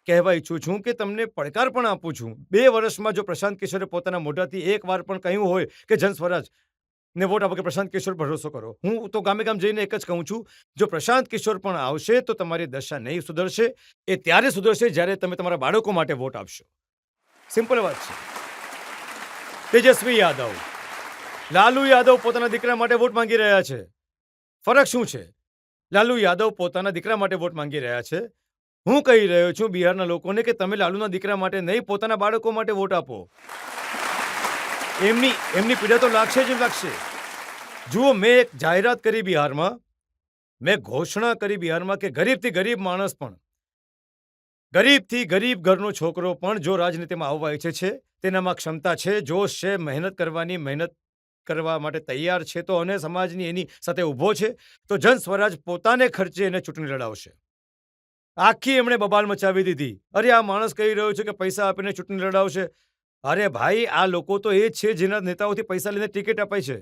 કહેવા ઈચ્છું છું કે તમને પડકાર પણ આપું છું. 2 વર્ષમાં જો પ્રશાંત કિશોરે પોતાના મોઢાથી એક વાર પણ કહ્યું હોય કે જન સ્વરાજ ને વોટ આપો કે પ્રશાંત કિશોર ભરોસો કરો, હું તો ગામે ગામ જઈને એક જ કહું છું, જો પ્રશાંત કિશોર પણ આવશે તો તમારી દશા નહીં સુધરશે. એ ત્યારે સુધરશે જ્યારે તમે તમારા બાળકો માટે વોટ આપશો. સિમ્પલ વાત છે. તેજસ્વી યાદવ, લાલુ યાદવ પોતાના દીકરા માટે વોટ માંગી રહ્યા છે. ફરક શું છે? લાલુ યાદવ પોતાના દીકરા માટે વોટ માંગી રહ્યા છે. હું કહી રહ્યો છું બિહારના લોકોને કે તમે લાલુના દીકરા માટે નહીં, પોતાના બાળકો માટે વોટ આપો. એમની પીડા તો લાગશે જ લાગશે. જુઓ, મેં એક જાહેરાત કરી બિહારમાં, મેં ઘોષણા કરી બિહારમાં કે ગરીબથી ગરીબ માણસ પણ, ગરીબથી ગરીબ ઘરનો છોકરો પણ જો રાજનીતિમાં આવવા ઈચ્છે છે, તેનામાં ક્ષમતા છે, જોશ છે, મહેનત કરવા માટે તૈયાર છે, તો અને સમાજની એની સાથે ઊભો છે, તો જન સ્વરાજ પોતાને ખર્ચે એને ચૂંટણી લડાવશે. આખી એમણે બબાલ મચાવી દીધી. અરે, આ માણસ કહી રહ્યો છે કે પૈસા આપીને ચૂંટણી લડાવશે. અરે ભાઈ, આ લોકો તો એ જ છે જેના નેતાઓથી પૈસા લઈને ટિકિટ અપાય છે.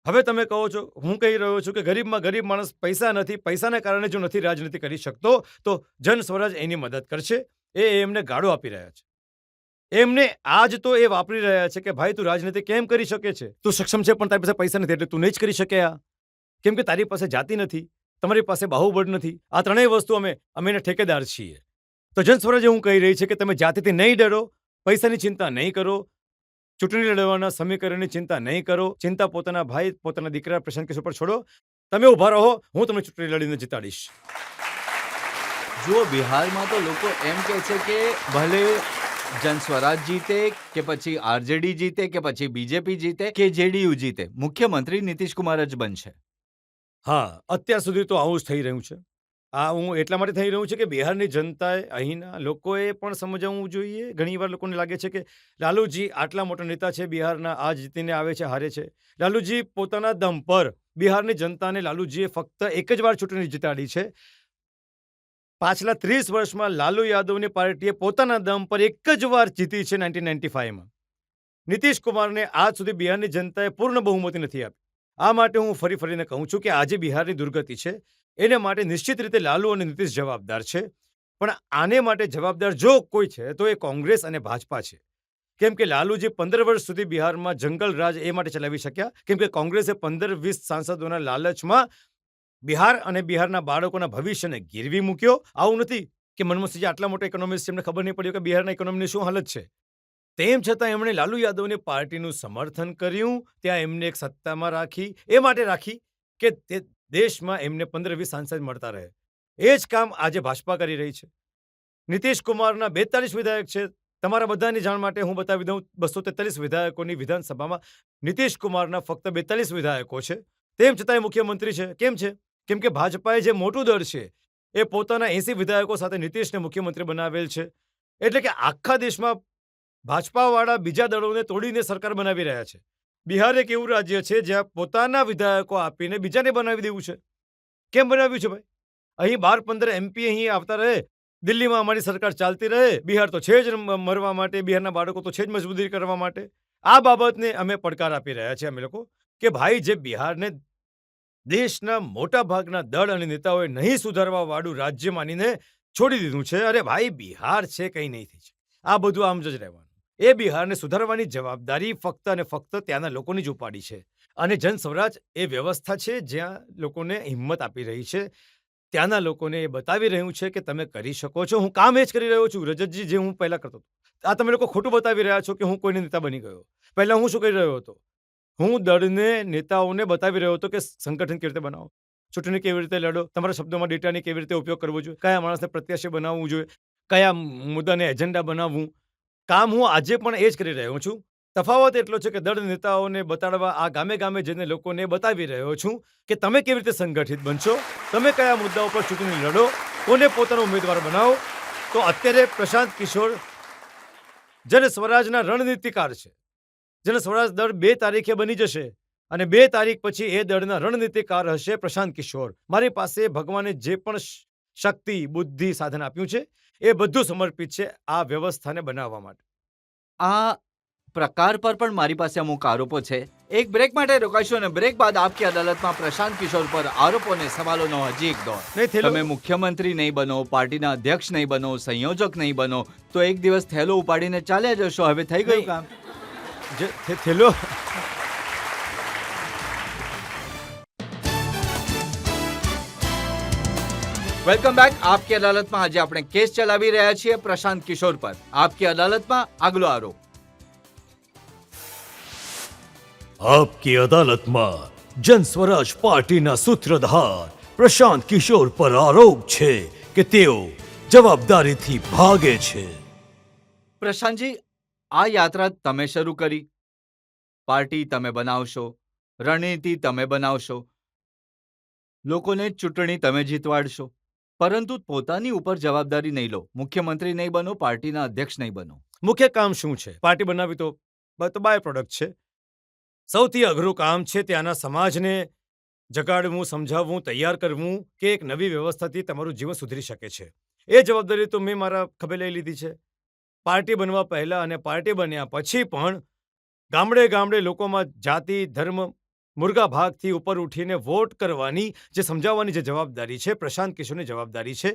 હવે તમે કહો છો, હું કહી રહ્યો છું કે ગરીબમાં ગરીબ માણસ પૈસા નથી, પૈસાના કારણે જો નથી રાજનીતિ કરી શકતો, તો જન સ્વરાજ એની મદદ કરશે. એ એમને ગાળો આપી રહ્યા છે. એમને આજ તો એ વાપરી રહ્યા છે કે ભાઈ, તું રાજનીતિ કેમ કરી શકે છે? તું સક્ષમ છે પણ તારી પાસે પૈસા નથી, એટલે તું નહીં જ કરી શકે. આ કેમ કે તારી પાસે જાતિ નથી, તમારી પાસે બાહુબળ નથી. આ ત્રણેય વસ્તુ અમે ઠેકેદાર છીએ. તો જન સ્વરાજે હું કહી રહી છે કે તમે જાતિથી નહીં ડરો, પૈસાની ચિંતા નહીં કરો, ચૂંટણી લડવાના સમીકરણની ચિંતા નહીં કરો, ચિંતા પોતાના ભાઈ, પોતાના દીકરા પ્રશાંત કિશોર પર છોડો. તમે ઊભા રહો, હું તમને ચૂંટણી લડીને જીતાડીશ. જુઓ, બિહારમાં તો લોકો એમ કહે છે કે ભલે જન સ્વરાજ જીતે કે પછી આરજેડી જીતે કે પછી બીજેપી જીતે કે જેડીયુ જીતે, મુખ્યમંત્રી નીતિશ કુમાર જ બનશે. હા, અત્યાર સુધી તો આવું જ થઈ રહ્યું છે. આ હું એટલા માટે થઈ રહ્યું છે કે બિહારની જનતાએ, અહીંના લોકોએ પણ સમજાવવું જોઈએ. ઘણીવાર લોકોને લાગે છે કે લાલુજી આટલા મોટા નેતા છે બિહારના, આ જીતીને આવે છે, હારે છે. લાલુજી પોતાના દમ પર બિહારની જનતાને લાલુજીએ ફક્ત એક જ વાર ચૂંટણી જીતાડી છે. પાછલા 30 વર્ષમાં લાલુ યાદવની પાર્ટીએ પોતાના દમ પર એક જ વાર જીતી છે, 1995માં. નીતિશ કુમારને આજ સુધી બિહારની જનતાએ પૂર્ણ બહુમતી નથી આપી. આ માટે હું ફરીને કહું છું કે આજે બિહારની દુર્ગતિ છે, એને માટે નિશ્ચિત રીતે લાલુ અને નીતિશ જવાબદાર છે. પણ આને માટે જવાબદાર જો કોઈ છે તો એ કોંગ્રેસ અને ભાજપા છે. કેમ કે લાલુજી 15 વર્ષ સુધી બિહારમાં જંગલ રાજ એ માટે ચલાવી શક્યા કેમ કે કોંગ્રેસે 15-20 સાંસદોના લાલચમાં બિહાર અને બિહારના બાળકોના ભવિષ્યને ગીરવી મૂક્યો. આવું નથી કે મનમોહનસિંહ આટલા મોટા ઇકોનોમિસ્ટ છે, એમને ખબર નહીં પડ્યું કે બિહારના ઇકોનોમીની શું હાલત છે. તેમ છતાં એમણે લાલુ યાદવની પાર્ટીનું સમર્થન કર્યું, ત્યાં એમને એક સત્તામાં રાખી, એ માટે રાખી કે તે દેશમાં એમને 15-20 સાંસદ મળતા રહે. એ જ કામ આજે ભાજપા કરી રહી છે. નીતિશ કુમારના 42 વિધાયક છે. તમારા બધાની જાણ માટે હું બતાવી દઉં, 243 વિધાયકોની વિધાનસભામાં નીતિશ કુમારના ફક્ત 42 વિધાયકો છે. તેમ છતાં એ મુખ્યમંત્રી છે. કેમ છે? કેમ કે ભાજપાએ જે મોટું દળ છે એ પોતાના 80 વિધાયકો સાથે નીતિશને મુખ્યમંત્રી બનાવેલ છે. એટલે કે આખા દેશમાં ભાજપાવાળા બીજા દળોને તોડીને સરકાર બનાવી રહ્યા છે. બિહાર એક એવું રાજ્ય છે જ્યાં પોતાના વિધાયકો આપીને બીજાને બનાવી દેવું છે. કેમ બનાવ્યું છે ભાઈ? અહીં 12-15 MP અહીં આવતા રહે, દિલ્હીમાં અમારી સરકાર ચાલતી રહે. બિહાર તો છે જ મરવા માટે, બિહારના બાળકો તો છે જ મજબૂરી કરવા માટે. આ બાબતને અમે પડકાર આપી રહ્યા છીએ અમે લોકો કે ભાઈ જે બિહારને દેશના મોટા ભાગના દળ અને નેતાઓએ નહીં સુધારવા વાળું રાજ્ય માનીને છોડી દીધું છે. અરે ભાઈ બિહાર છે કંઈ નહીં થઈ છે. આ બધું આમ જ રહેવાનું. એ બિહારને સુધારવાની જવાબદારી ફક્ત અને ફક્ત ત્યાંના લોકોની જ ઉપાડી છે. અને જન સ્વરાજ એ વ્યવસ્થા છે જ્યાં લોકોને હિંમત આપી રહી છે. ત્યાંના લોકોને એ બતાવી રહ્યું છે કે તમે કરી શકો છો. હું કામ એ જ કરી રહ્યો છું રજતજી, જે હું પહેલા કરતો હતો. આ તમે લોકો ખોટું બતાવી રહ્યા છો કે હું કોઈને નેતા બની ગયો. પહેલા હું શું કરી રહ્યો હતો? હું દળને, નેતાઓને બતાવી રહ્યો હતો કે સંગઠન કેવી રીતે બનાવો, ચૂંટણી કેવી રીતે લડો, તમારા શબ્દોમાં ડેટાની કેવી રીતે ઉપયોગ કરવો જોઈએ, કયા માણસને પ્રત્યાશી બનાવવું જોઈએ, કયા મુદ્દાને એજન્ડા બનાવવું. કામ હું આજે પણ એ જ કરી રહ્યો છું. તફાવત એટલો છે કે દળ નેતાઓને બતાડવા આ ગામે ગામે જઈને લોકોને બતાવી રહ્યો છું કે તમે કેવી રીતે સંગઠિત બનશો, તમે કયા મુદ્દાઓ પર ચૂંટણી લડો, કોને પોતાનો ઉમેદવાર બનાવો. તો અત્યારે પ્રશાંત કિશોર જન સ્વરાજના રણનીતિકાર છે. જન સ્વરાજ દળ 2 તારીખે બની જશે અને 2 તારીખ પછી એ દળના રણનીતિકાર હશે પ્રશાંત કિશોર. મારી પાસે ભગવાને જે પણ શક્તિ, બુદ્ધિ, સાધન આપ્યું છે એ બધું સમર્પિત છે આ વ્યવસ્થાને બનાવવા માટે. આ પ્રકાર પર પણ મારી પાસે અમુક આરોપો છે. એક બ્રેક માટે રોકાઈશું અને બ્રેક બાદ આપકી અદાલતમાં પ્રશાંત કિશોર પર આરોપો અને સવાલોનો હજી એક દોર. નહીં થેલો. તમે મુખ્યમંત્રી નહીં બનો, પાર્ટીના અધ્યક્ષ નહીં બનો, સંયોજક નહીં બનો, તો એક દિવસ થેલો ઉપાડીને ચાલ્યા જશો. હવે થઈ ગયું નહીં. કામ. થેલો. Welcome back. આપકી અદાલતમાં આજે આપણે કેસ ચલાવી રહ્યા છીએ પ્રશાંત કિશોર પર. આપકી અદાલતમાં આગલો આરોપ. આપકી અદાલતમાં જન સ્વરાજ પાર્ટીના સૂત્રધાર પ્રશાંત કિશોર પર આરોપ છે કે તેઓ જવાબદારીથી ભાગે છે. પ્રશાંતજી, આ યાત્રા તમે શરૂ કરી, પાર્ટી તમે બનાવશો, રણનીતિ તમે બનાવશો, લોકોને ચૂંટણી તમે જીતવાડશો, પરંતુ પોતાની ઉપર જવાબદારી નહીં લો. મુખ્યમંત્રી નહીં બનો, પાર્ટીના અધ્યક્ષ નહીં બનો. મુખ્ય કામ શું છે? પાર્ટી બનાવી તો બાય પ્રોડક્ટ છે. સૌથી અઘરું કામ છે ત્યાંના સમાજને જગાડવું, સમજાવવું, તૈયાર કરવું કે એક નવી વ્યવસ્થાથી તમારું જીવન સુધરી શકે છે. એ જવાબદારી તો મેં મારા ખભે લઈ લીધી છે. પાર્ટી બનવા પહેલા અને પાર્ટી બન્યા પછી પણ ગામડે ગામડે લોકોમાં જાતિ, ધર્મ, મુર્ગા ભાગથી ઉપર ઉઠીને વોટ કરવાની, જે સમજાવવાની જે જવાબદારી છે પ્રશાંત કિશોરની જવાબદારી છે.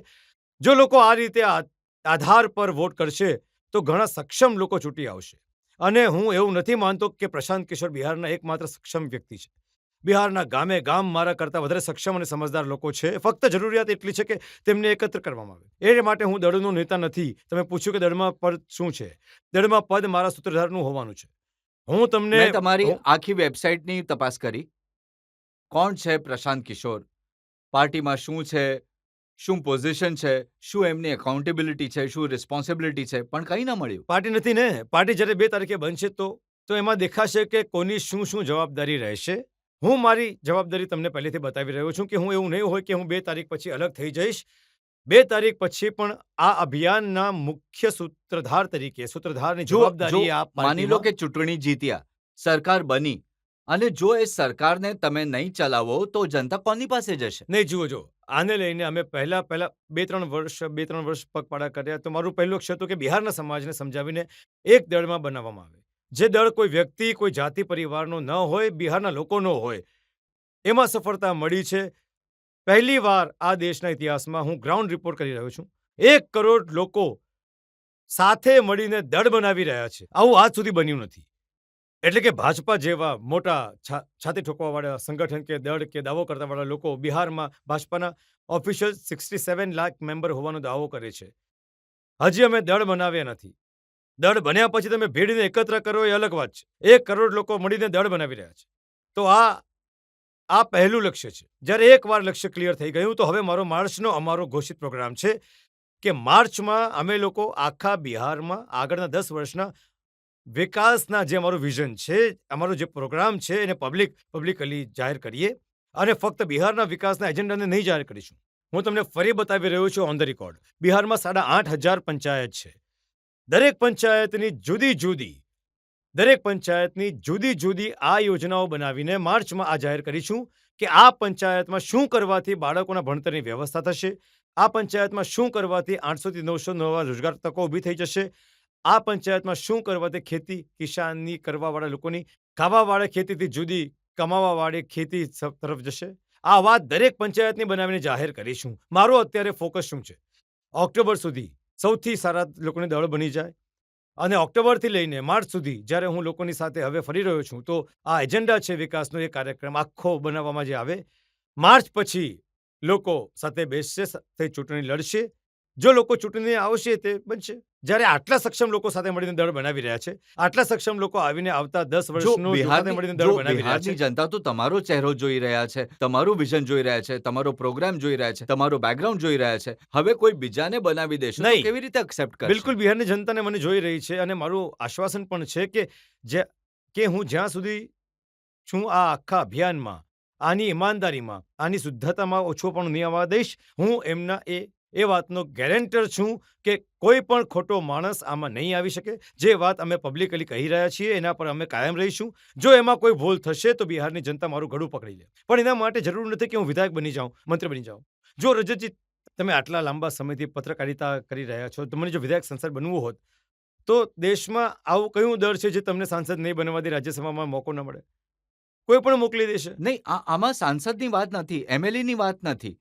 જો લોકો આ રીતે આધાર પર વોટ કરશે તો ઘણા સક્ષમ લોકો ચૂંટી આવશે. અને હું એવું નથી માનતો કે પ્રશાંત કિશોર બિહારના એકમાત્ર સક્ષમ વ્યક્તિ છે. બિહારના ગામે ગામ મારા કરતાં વધારે સક્ષમ અને સમજદાર લોકો છે. ફક્ત જરૂરિયાત એટલી છે કે તેમને એકત્ર કરવામાં આવે. એ માટે હું દળનો નેતા નથી. તમે પૂછ્યું કે દળમાં પદ શું છે? દળમાં પદ મારા સૂત્રધારનું હોવાનું છે. હું તમને મેં તમારી આખી વેબસાઇટની તપાસ કરી. કોણ છે પ્રશાંત કિશોર, પાર્ટીમાં શું છે, શું પોઝિશન છે, શું એમની એકાઉન્ટેબિલિટી છે, શું રિસ્પોન્સિબિલિટી છે, પણ કંઈ ના મળ્યું. પાર્ટી નથી ને. પાર્ટી જ્યારે 2 તારીખે બનશે તો એમાં દેખાશે કે કોની શું શું જવાબદારી રહેશે. હું મારી જવાબદારી તમને પહેલેથી બતાવી રહ્યો છું કે હું એવું નહીં હોય કે હું 2 તારીખ પછી અલગ થઈ જઈશ. 2 તારીખ પછી પણ આ અભિયાનના મુખ્ય સૂત્રધારની જો જવાબદારી આ માની લો કે ચૂંટણી જીત્યા, સરકાર બની, અને જો એ સરકારને તમે નહીં ચલાવો તો જનતા કોની પાસે જશે? નહીં. જુઓ, આને લઈને અમે પહેલા 2-3 વર્ષ પગપાળા કર્યા. તો મારું પહેલું લક્ષ્ય હતું કે બિહારના સમાજને સમજાવીને એક દળમાં બનાવવામાં આવે. જે દળ કોઈ વ્યક્તિ, કોઈ જાતિ પરિવારનો ન હોય, બિહારના લોકોનો હોય. એમાં સફળતા મળી છે. પહેલી વાર આ દેશના ઇતિહાસમાં હું ગ્રાઉન્ડ રિપોર્ટ કરી રહ્યો છું. 1 કરોડ લોકો સાથે મળીને દળ બનાવી રહ્યા છે. આવું આજ સુધી બન્યું નથી. એટલે કે ભાજપા જેવા મોટા છાતી ઠોકવાવાળા સંગઠન કે દળ કે દાવો કરતાવાળા લોકો બિહારમાં ભાજપાના ઓફિશિયલ 67 લાખ મેમ્બર હોવાનો દાવો કરે છે. હજી અમે દળ બનાવ્યા નથી. દળ બન્યા પછી તમે ભીડને એકત્ર કરો એ અલગ વાત છે. 1 કરોડ લોકો મળીને દળ બનાવી રહ્યા છે. તો આ પહેલું લક્ષ્ય છે. જ્યારે એકવાર લક્ષ્ય ક્લિયર થઈ ગયું તો હવે માર્ચનો અમારો ઘોષિત પ્રોગ્રામ છે કે માર્ચમાં અમે લોકો આખા બિહારમાં આગળના 10 વર્ષના વિકાસના જે અમારું વિઝન છે, અમારો જે પ્રોગ્રામ છે એને પબ્લિકલી જાહેર કરીએ. અને ફક્ત બિહારના વિકાસના એજન્ડાને નહીં જાહેર કરીશું. હું તમને ફરી બતાવી રહ્યો છું ઓન ધ રેકોર્ડ. બિહારમાં 8,500 પંચાયત છે. દરેક પંચાયતની જુદી જુદી આ યોજનાઓ બનાવીને માર્ચમાં આ જાહેર કરીશું કે આ પંચાયતમાં શું કરવાથી બાળકોના ભણતરની વ્યવસ્થા થશે, આ પંચાયતમાં શું કરવાથી 800 થી 900 નવા રોજગાર તકો ઊભી થઈ જશે, આ પંચાયતમાં શું કરવા તે ખેતી કિસાનની કરવાવાળા લોકોની ખાવાવાળા ખેતીથી જુદી કમાવાવાળી ખેતી તરફ જશે. આ વાત દરેક પંચાયતની બનાવીને જાહેર કરીશું. મારો અત્યારે ફોકસ શું છે? ઓક્ટોબર સુધી સૌથી સારા લોકોની દળ બની જાય અને ઓક્ટોબરથી લઈને માર્ચ સુધી જ્યારે હું લોકોની સાથે હવે ફરી રહ્યો છું તો આ એજન્ડા છે વિકાસનો એ કાર્યક્રમ આખો બનાવવામાં જે આવે. માર્ચ પછી લોકો સાથે બેસશે, સાથે ચૂંટણી લડશે. જો લોકો ચૂંટણી આવશે તે બનશે. જ્યારે આટલા સક્ષમ લોકો સાથે મળીને દળ બનાવી રહ્યા છે, આટલા સક્ષમ લોકો આવીને આવતા 10 જો વર્ષનું સાથે મળીને દળ બનાવી રહ્યા બિહારની છે. જનતા તો તમારો ચહેરો જોઈ રહ્યા છે, તમારું વિઝન જોઈ રહ્યા છે, તમારો પ્રોગ્રામ જોઈ રહ્યા છે, તમારો બેકગ્રાઉન્ડ જોઈ રહ્યા છે. હવે કોઈ બીજાને બનાવી દેશો તો નહીં. કેવી રીતે એક્સેપ્ટ કરશે? બિલકુલ બિહારની જનતાને મને જોઈ રહી છે અને મારું આશ્વાસન પણ છે કે હું જ્યાં સુધી છું આ આખા અભિયાનમાં, આની ઈમાનદારીમાં, આની શુદ્ધતામાં ઓછો પણ નહીં આવવા દઈશ. હું એમના એ વાતનો ગેરેન્ટર છું કે કોઈ પણ ખોટો માણસ આમાં નહીં આવી શકે. જે વાત અમે પબ્લિકલી કહી રહ્યા છીએ એના પર અમે કાયમ રહીશું. જો એમાં કોઈ ભૂલ થશે તો બિહારની જનતા મારું ગળું પકડી લે. પણ એના માટે જરૂર નથી કે હું વિધાયક બની જાઉં, મંત્રી બની જાઉં. જો રજતજી તમે આટલા લાંબા સમયથી પત્રકારિતા કરી રહ્યા છો, તમને જો વિધાયક સાંસદ બનવું હોત તો દેશમાં આવું કયું દળ છે જે તમને સાંસદ નહીં બનવા દે, રાજ્યસભામાં મોકો ન મળે? કોઈ પણ મોકલી દેશે. નહીં, આમાં સાંસદની વાત નથી, એમએલએની વાત નથી.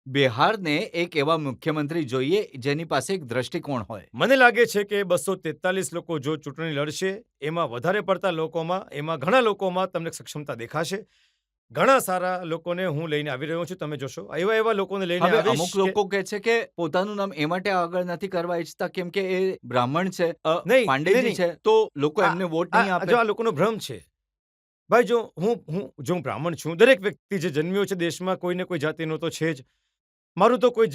બિહારને એક એવા મુખ્યમંત્રી જોઈએ જેની પાસે એક દ્રષ્ટિકોણ હોય. મને લાગે છે કે 243 લોકો જો ચૂંટણી લડશે એમાં વધારે પડતા લોકોમાં, એમાં ઘણા લોકોમાં તમને સક્ષમતા દેખાશે. ઘણા સારા લોકોને હું લઈને આવી રહ્યો છું, તમે જોશો. એવા લોકોને લઈને હવે આવીશ અમુક કે- લોકો કહે છે કે પોતાનું નામ એ માટે આગળ નથી કરવા ઈચ્છતા કેમ કે એ બ્રાહ્મણ છે, નહીં, પાંડેજી નહીં. છે, તો લોકો આ- એમને વોટ નહીં આપે. જો આ લોકોનો ભ્રમ છે ભાઈ. જો હું બ્રાહ્મણ છું, દરેક વ્યક્તિ જે જન્મ્યો છે દેશમાં કોઈ ને કોઈ જાતિનો તો છે જ. મારું તો કોઈ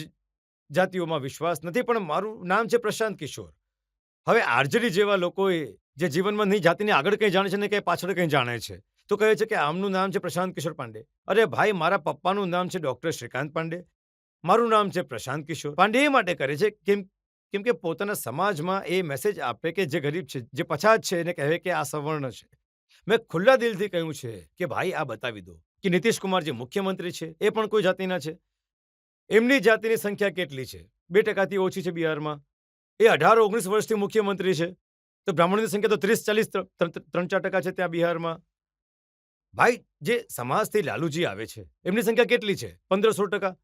જાતિઓમાં વિશ્વાસ નથી, પણ મારું નામ છે પ્રશાંત કિશોર. હવે આરજેડી જેવા લોકોએ જે જીવનમાં નહીં જાતિને આગળ કંઈ જાણે છે ને કંઈ પાછળ કંઈ જાણે છે તો કહે છે કે આમનું નામ છે પ્રશાંત કિશોર પાંડે. અરે ભાઈ, મારા પપ્પાનું નામ છે ડોક્ટર શ્રીકાંત પાંડે, મારું નામ છે પ્રશાંત કિશોર પાંડે. એ માટે કરે છે કેમ કે પોતાના સમાજમાં એ મેસેજ આપે કે જે ગરીબ છે, જે પછાત છે, એને કહે કે આ સવર્ણ છે. મેં ખુલ્લા દિલથી કહ્યું છે કે ભાઈ આ બતાવી દો કે નીતિશ કુમાર જે મુખ્યમંત્રી છે એ પણ કોઈ જાતિના છે. એમની જાતિની સંખ્યા કેટલી છે? 2% ઓછી છે બિહારમાં. એ 18-19 વર્ષથી મુખ્યમંત્રી છે. તો બ્રાહ્મણોની સંખ્યા તો 30-40 3-4% છે ત્યાં બિહારમાં. ભાઈ, જે સમાજથી લાલુજી આવે છે એમની સંખ્યા કેટલી છે? 15-16%.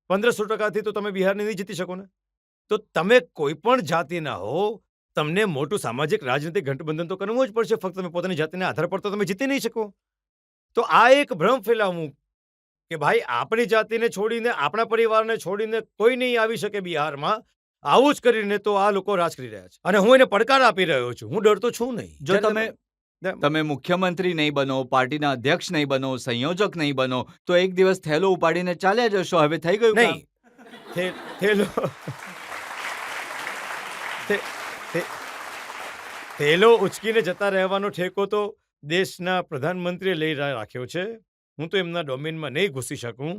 15-16%થી તો તમે બિહારને નહીં જીતી શકો ને. તો તમે કોઈ પણ જાતિના હો, તમને મોટું સામાજિક રાજનીતિક ગઠબંધન તો કરવું જ પડશે. ફક્ત તમે પોતાની જાતિના આધાર પર તો તમે જીતી નહીં શકો. તો આ એક ભ્રમ ફેલાવવું કે ભાઈ આપણી જાતિને છોડીને, આપણા પરિવારને છોડીને કોઈ નહીં આવી શકે બિહારમાં, આવું જ કરીને તો આ લોકો રાજ કરી રહ્યા છે. અને હું એને પડકાર આપી રહ્યો છું. હું ડરતો છું નહીં. જો તમે મુખ્યમંત્રી નહીં બનો, પાર્ટીના અધ્યક્ષ નહીં બનો, સંયોજક નહીં બનો તો એક દિવસ થેલો ઉપાડીને ચાલ્યા જશો. હવે થઈ ગયું કામ. નહીં, થેલો ઉચકીને જતા રહેવાનો ઠેકો તો દેશના પ્રધાનમંત્રીએ લઈ રાખ્યો છે. હું તો એમના ડોમેનમાં નહીં ઘૂસી શકું.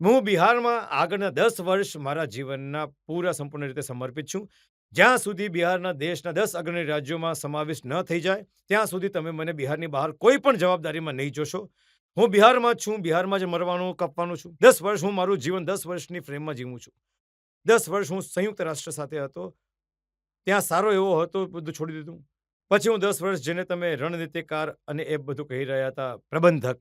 હું બિહારમાં આગળના 10 વર્ષ મારા જીવનના પૂરા સંપૂર્ણ રીતે સમર્પિત છું. જ્યાં સુધી બિહારના દેશના 10 અગ્રણી રાજ્યોમાં સમાવેશ ન થઈ જાય ત્યાં સુધી તમે મને બિહારની બહાર કોઈ પણ જવાબદારીમાં નહીં જોશો. હું બિહારમાં જ છું, બિહારમાં જ મરવાનું, કપવાનું છું. 10 વર્ષ હું મારું જીવન 10 વર્ષની ફ્રેમમાં જીવું છું. 10 વર્ષ હું સંયુક્ત રાષ્ટ્ર સાથે હતો, ત્યાં સારો એવો હતો, બધું છોડી દીધું. પછી હું 10 વર્ષ જેને તમે રણનીતિકાર અને એ બધું કહી રહ્યા હતા, પ્રબંધક,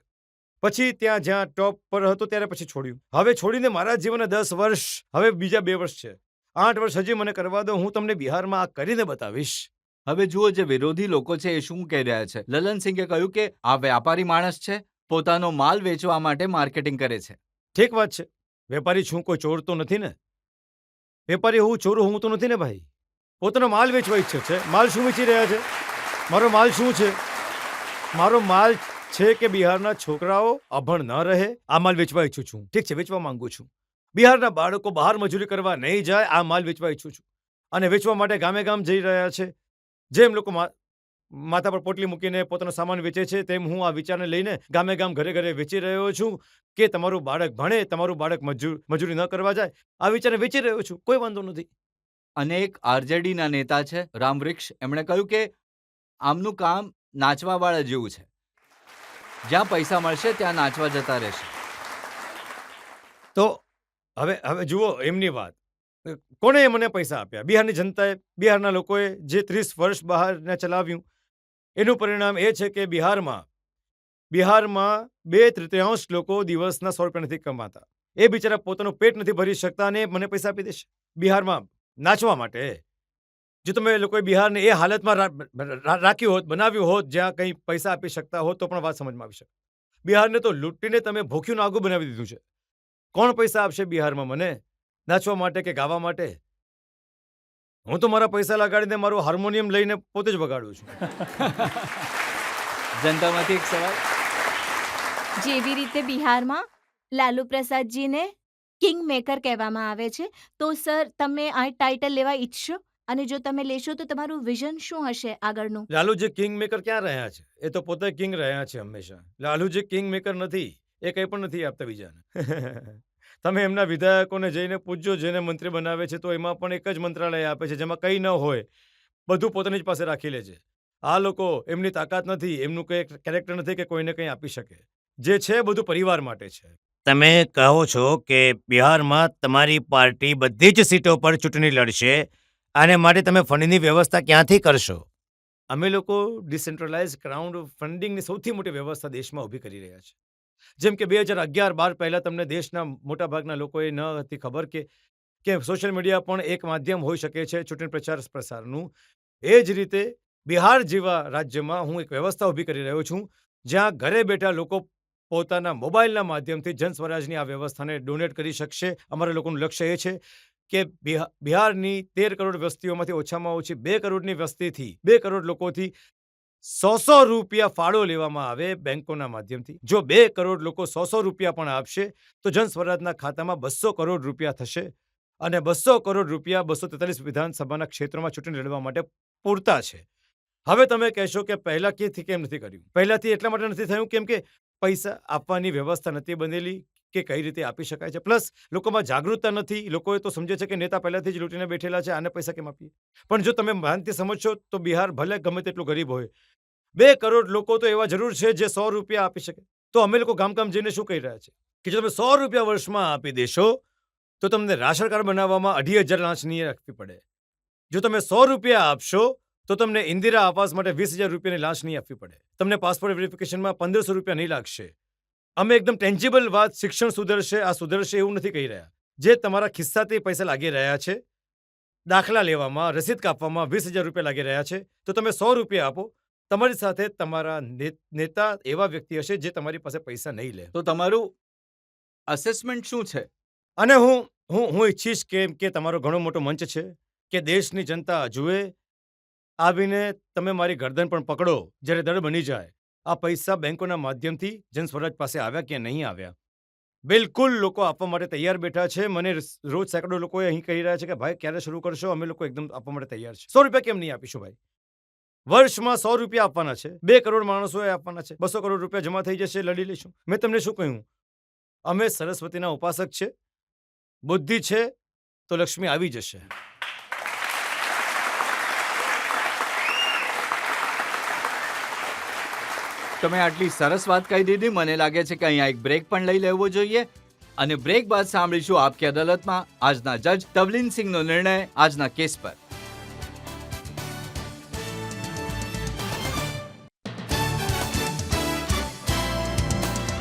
પછી ત્યાં જ્યાં ટોપ પર હતો ત્યારે પછી છોડ્યું. હવે છોડીને મારા જીવનના 10 વર્ષ, હવે બીજા 2 વર્ષ છે, 8 વર્ષ હજી મને કરવા દો. હું તમને બિહારમાં આ કરીને બતાવીશ. હવે જુઓ, જે વિરોધી લોકો છે એ શું કહી રહ્યા છે. લલનસિંહે કહ્યું કે આ વ્યાપારી માણસ છે, પોતાનો માલ વેચવા માટે માર્કેટિંગ કરે છે. ઠીક વાત છે. વેપારી છું, કોઈ ચોર તો નથી ને. વેપારી હું ચોર હું તો નથી ને ભાઈ. પોતાનો માલ વેચવા ઈચ્છે છે. માલ શું વેચી રહ્યા છે? મારો માલ શું છે? મારો માલ છે કે બિહારના છોકરાઓ અભણ ન રહે, આ માલ વેચવા ઈચ્છું છું. ઠીક છે, વેચવા માંગુ છું. બિહારના બાળકો બહાર મજૂરી કરવા નહીં જાય, આ માલ વેચવા ઈચ્છું છું. અને વેચવા માટે ગામે ગામ જઈ રહ્યા છે. જેમ લોકો માથા પર પોટલી મૂકીને પોતાનો સામાન વેચે છે, તેમ હું આ વિચારને લઈને ગામે ગામ, ઘરે ઘરે વેચી રહ્યો છું કે તમારું બાળક ભણે, તમારું બાળક મજૂરી ન કરવા જાય. આ વિચારને વેચી રહ્યો છું. કોઈ વાંધો નથી. અને એક આરજેડીના નેતા છે રામવૃક્ષ, એમણે કહ્યું કે આમનું કામ નાચવાવાળા જેવું છે. જ્યાં પૈસા મળશે ત્યાં નાચવા જતા રહેશે. તો હવે જુઓ એમની વાત. કોણે મને પૈસા આપ્યા? બિહારની જનતાએ, બિહારના લોકોએ જે 30 વર્ષ બહારને ચલાવ્યું. એનું પરિણામ એ છે કે બિહારમાં 2/3 લોકો દિવસના 100 રૂપિયા નથી કમાતા. એ બિચારા પોતાનું પેટ નથી ભરી શકતા અને મને પૈસા આપી દેશે બિહારમાં નાચવા માટે. જો તમે લોકોએ બિહારને એ હાલતમાં રાખ્યું હોત, બનાવ્યું હોત, જ્યાં કંઈ પૈસા આપી શકતા હોત, તો પણ વાત સમજમાં આવી શકે. બિહારને તો લૂંટીને તમે ભૂખ્યું આગું બનાવી દીધું છે. કોણ પૈસા આપશે બિહારમાં મને નાચવા માટે કે ગાવા માટે? હું તો મારા પૈસા લગાડીને મારું હાર્મોનિયમ લઈને પોતે જ વગાડું છું. જનતામાંથી એક સવાલ. જેવી રીતે બિહારમાં લાલુ પ્રસાદજીને કિંગ મેકર કહેવામાં આવે છે, તો સર તમે આ ટાઇટલ લેવા ઈચ્છશો? અને જો તમે લેશો તો તમારું વિઝન શું હશે આગળનું? લાલુજી કિંગ મેકર ક્યાં રહ્યા છે? એ તો પોતે કિંગ રહ્યા છે હંમેશા. લાલુજી કિંગ મેકર નથી. એ કંઈ પણ નથી આપતા બીજાને. તમે એમના વિધાયકોને જઈને પૂછજો, જેને મંત્રી બનાવે છે, તો એમાં પણ એક જ મંત્રાલય આપે છે જેમાં કંઈ ન હોય, બધું પોતાની જ પાસે રાખી લે છે. આ લોકો, એમની તાકાત નથી, એમનું કંઈ કેરેક્ટર નથી કે કોઈને કંઈ આપી શકે. જે છે બધું પરિવાર માટે છે. તમે કહો છો કે બિહારમાં તમારી પાર્ટી બધી જ સીટો પર ચૂંટણી લડશે અને માટે તમે ફંડની વ્યવસ્થા ક્યાંથી કરશો? અમે લોકો ડિસેન્ટ્રલાઇઝ ક્રાઉડ ફંડિંગની સૌથી મોટી વ્યવસ્થા દેશમાં ઊભી કરી રહ્યા છે. જેમ કે 2011-12 પહેલાં તમને દેશના મોટાભાગના લોકોએ ન હતી ખબર કે સોશિયલ મીડિયા પણ એક માધ્યમ હોઈ શકે છે ચૂંટણી પ્રચાર પ્રસારનું. એ જ રીતે બિહાર જેવા રાજ્યમાં હું એક વ્યવસ્થા ઊભી કરી રહ્યો છું, જ્યાં ઘરે બેઠા લોકો પોતાના મોબાઈલના માધ્યમથી જન સ્વરાજની આ વ્યવસ્થાને ડોનેટ કરી શકશે. અમારા લોકોનું લક્ષ્ય એ છે કે બિહારની 13 કરોડ વસ્તીઓમાંથી ઓછામાં ઓછી 2 કરોડની વસ્તીથી, 2 કરોડ લોકોથી 100 રૂપિયા ફાળો લેવામાં આવે બેંકોના માધ્યમથી. જો 2 કરોડ લોકો 100 રૂપિયા પણ આપશે તો જન સ્વરાજના ખાતામાં 200 કરોડ રૂપિયા થશે અને 200 કરોડ રૂપિયા 243 વિધાનસભાના ક્ષેત્રોમાં ચૂંટણી લડવા માટે પૂરતા છે. હવે તમે કહેશો કે પહેલા કેમ નથી કર્યું? પહેલાથી એટલા માટે નથી થયું કેમ કે પૈસા આપવાની વ્યવસ્થા નથી બનેલી કે કઈ રીતે આપી શકાય છે. પ્લસ લોકોમાં જાગૃતતા નથી. લોકોએ તો સમજે છે કે નેતા પહેલાથી જ લૂંટીને બેઠેલા છે, આને પૈસા કેમ આપીએ? પણ જો તમે ધ્યાનથી સમજશો તો બિહાર ભલે ગમે તેટલું ગરીબ હોય, 2 કરોડ લોકો તો એવા જરૂર છે જે 100 રૂપિયા આપી શકે. તો અમે લોકો ગામ જઈને શું કહી રહ્યા છે કે જો તમે 100 રૂપિયા વર્ષમાં આપી દેશો તો તમને રાશન કાર્ડ બનાવવામાં 2,500 લાંચ નહીં રાખવી પડે. જો તમે 100 રૂપિયા આપશો તો તમને ઇન્દિરા આવાસ માટે 20,000 રૂપિયાની લાંચ નહીં આપવી પડે. તમને પાસપોર્ટ વેરિફિકેશનમાં 1,500 રૂપિયા નહીં લાગશે. અમે એકદમ ટેન્જિબલ વાત, શિક્ષણ સુધરશે, આ સુધરશે એવું નથી કહી રહ્યા. જે તમારા ખિસ્સાથી પૈસા લાગી રહ્યા છે, દાખલા લેવામાં, રસીદ કાપવામાં 20,000 રૂપિયા લાગી રહ્યા છે, તો તમે 100 રૂપિયા આપો. તમારી સાથે તમારા નેતા એવા વ્યક્તિ હશે જે તમારી પાસે પૈસા નહીં લે. તો તમારું અસેસમેન્ટ શું છે? અને હું ઈચ્છીશ કે તમારો ઘણો મોટો મંચ છે કે દેશની જનતા જુએ, આવીને તમે મારી ગરદન પણ પકડો જ્યારે દળ બની જાય. આ પૈસા બેંકોના માધ્યમથી જન સ્વરાજ પાસે આવ્યા કે નહીં આવ્યા? બિલકુલ લોકો આપવા માટે તૈયાર બેઠા છે. મને રોજ સેંકડો લોકો અહીં કહી રહ્યા છે કે ભાઈ ક્યારે શરૂ કરશો? અમે લોકો એકદમ આપવા માટે તૈયાર છે. 100 રૂપિયા કેમ નહીં આપીશું ભાઈ? વર્ષમાં 100 રૂપિયા આપવાના છે. 2 કરોડ માણસોએ આપવાના છે. 200 કરોડ રૂપિયા જમા થઈ જશે, લડી લઈશું. મેં તમને શું કહ્યું? અમે સરસ્વતીના ઉપાસક છે. બુદ્ધિ છે તો લક્ષ્મી આવી જશે. તમે આટલી સરસ વાત કહી દીધી, મને લાગે છે કે અહીંયા એક બ્રેક પણ લઈ લેવો જોઈએ અને બ્રેક બાદ સાંભળીશું આપકી અદાલતમાં આજના જજ તવલીન સિંહનો નિર્ણય આજના કેસ પર.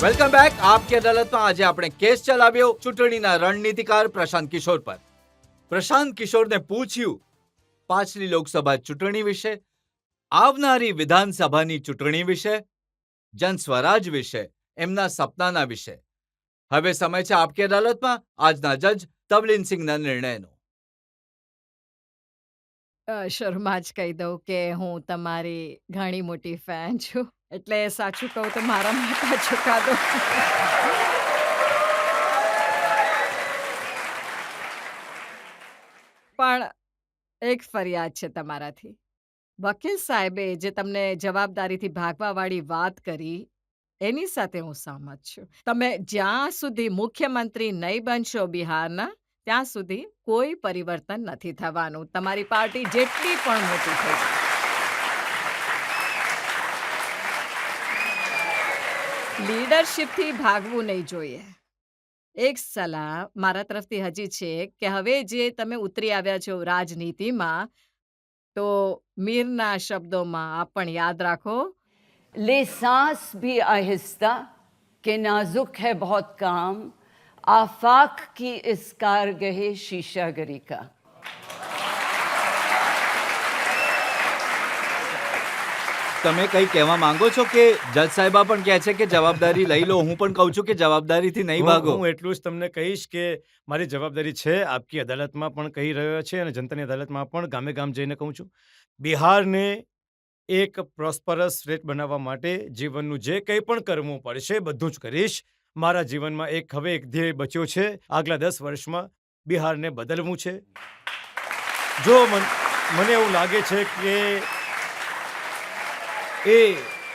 Welcome back. આપકી અદાલતમાં આજે આપણે કેસ ચલાવ્યો ચૂંટણીના રણનીતિકાર પ્રશાંત કિશોર પર. પ્રશાંત કિશોરને પૂછ્યું પાછલી લોકસભા ચૂંટણી વિશે, આવનારી વિધાનસભાની ચૂંટણી વિશે, જન સ્વરાજ વિશે, એમના સપનાના વિશે. હવે સમય છે આપકી અદાલતમાં આજના જજ તવલીન સિંહના નિર્ણયનો. શરૂમાં જ કહી દઉં કે હું તમારી ઘણી મોટી ફેન છું, એટલે સાચું કહું તો મારા માટે ચુકાદો પણ એક ફરિયાદ છે તમારાથી. વકીલ સાહેબે જે તમને જવાબદારીથી ભાગવાવાળી વાત કરી એની સાથે હું સહમત છું. તમે જ્યાં સુધી મુખ્યમંત્રી નહીં બનશો બિહારના, ત્યાં સુધી કોઈ પરિવર્તન નથી થવાનું. તમારી પાર્ટી જેટલી પણ મોટી થઈ જાય. લીડરશિપથી ભાગવું નહીં જોઈએ. એક સલાહ મારા તરફથી હજી છે કે હવે જે તમે ઉતરી આવ્યા છો રાજનીતિમાં, તો મીરના શબ્દોમાં આ પણ યાદ રાખો, ले सांस भी आहिस्ता के नाजुक है बहुत काम आफाक की इस कारगहे शीशागरी का। તમે કંઈ કહેવા માંગો છો કે જજ સાહેબા પણ કહે છે કે જવાબદારી લઈ લો, હું પણ કહું છું કે જવાબદારીથી નહીં ભાગો? હું એટલું જ તમને કહીશ કે મારી જવાબદારી છે આપકી અદાલતમાં પણ કહી રહ્યો છે અને જનતાની અદાલતમાં પણ ગામે ગામ જઈને કહું છું. બિહારને એક પ્રોસ્પરસ સ્ટેટ બનાવવા માટે જીવનનું જે કંઈ પણ કરવું પડશે બધું જ કરીશ. મારા જીવનમાં હવે એક ધ્યેય બચ્યો છે. આગલા 10 વર્ષમાં બિહારને બદલવું છે. જો મને એવું લાગે છે કે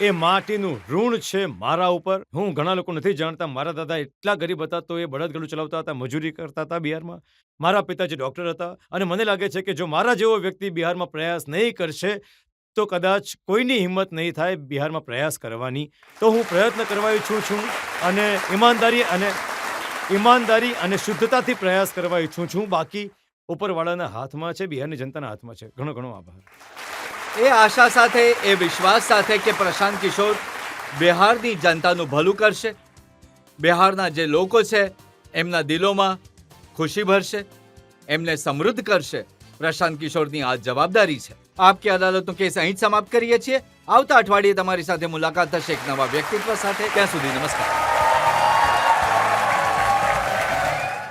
એ માટીનું ઋણ છે મારા ઉપર. હું ઘણા લોકો નથી જાણતા, મારા દાદા એટલા ગરીબ હતા તો એ બળદગાડું ચલાવતા હતા, મજૂરી કરતા હતા બિહારમાં. મારા પિતાજી ડૉક્ટર હતા અને મને લાગે છે કે જો મારા જેવો વ્યક્તિ બિહારમાં પ્રયાસ નહીં કરશે તો કદાચ કોઈની હિંમત નહીં થાય બિહારમાં પ્રયાસ કરવાની. તો હું પ્રયત્ન કરવા ઈચ્છું છું અને ઈમાનદારી અને શુદ્ધતાથી પ્રયાસ કરવા ઈચ્છું છું. બાકી ઉપરવાળાના હાથમાં છે, બિહારની જનતાના હાથમાં છે. ઘણો ઘણો આભાર. એ આશા સાથે, એ વિશ્વાસ સાથે કે પ્રશાંત કિશોર બિહારની જનતાનું ભલું કરશે, બિહારના જે લોકો છે એમના દિલોમાં ખુશી ભરશે, એમને સમૃદ્ધ કરશે. પ્રશાંત કિશોરની આ જવાબદારી છે. આપકી અદાલતનો કેસ અહીં જ સમાપ્ત કરીએ છીએ. આવતા અઠવાડિયે તમારી સાથે મુલાકાત થશે એક નવા વ્યક્તિત્વ સાથે. ત્યાં સુધી નમસ્કાર.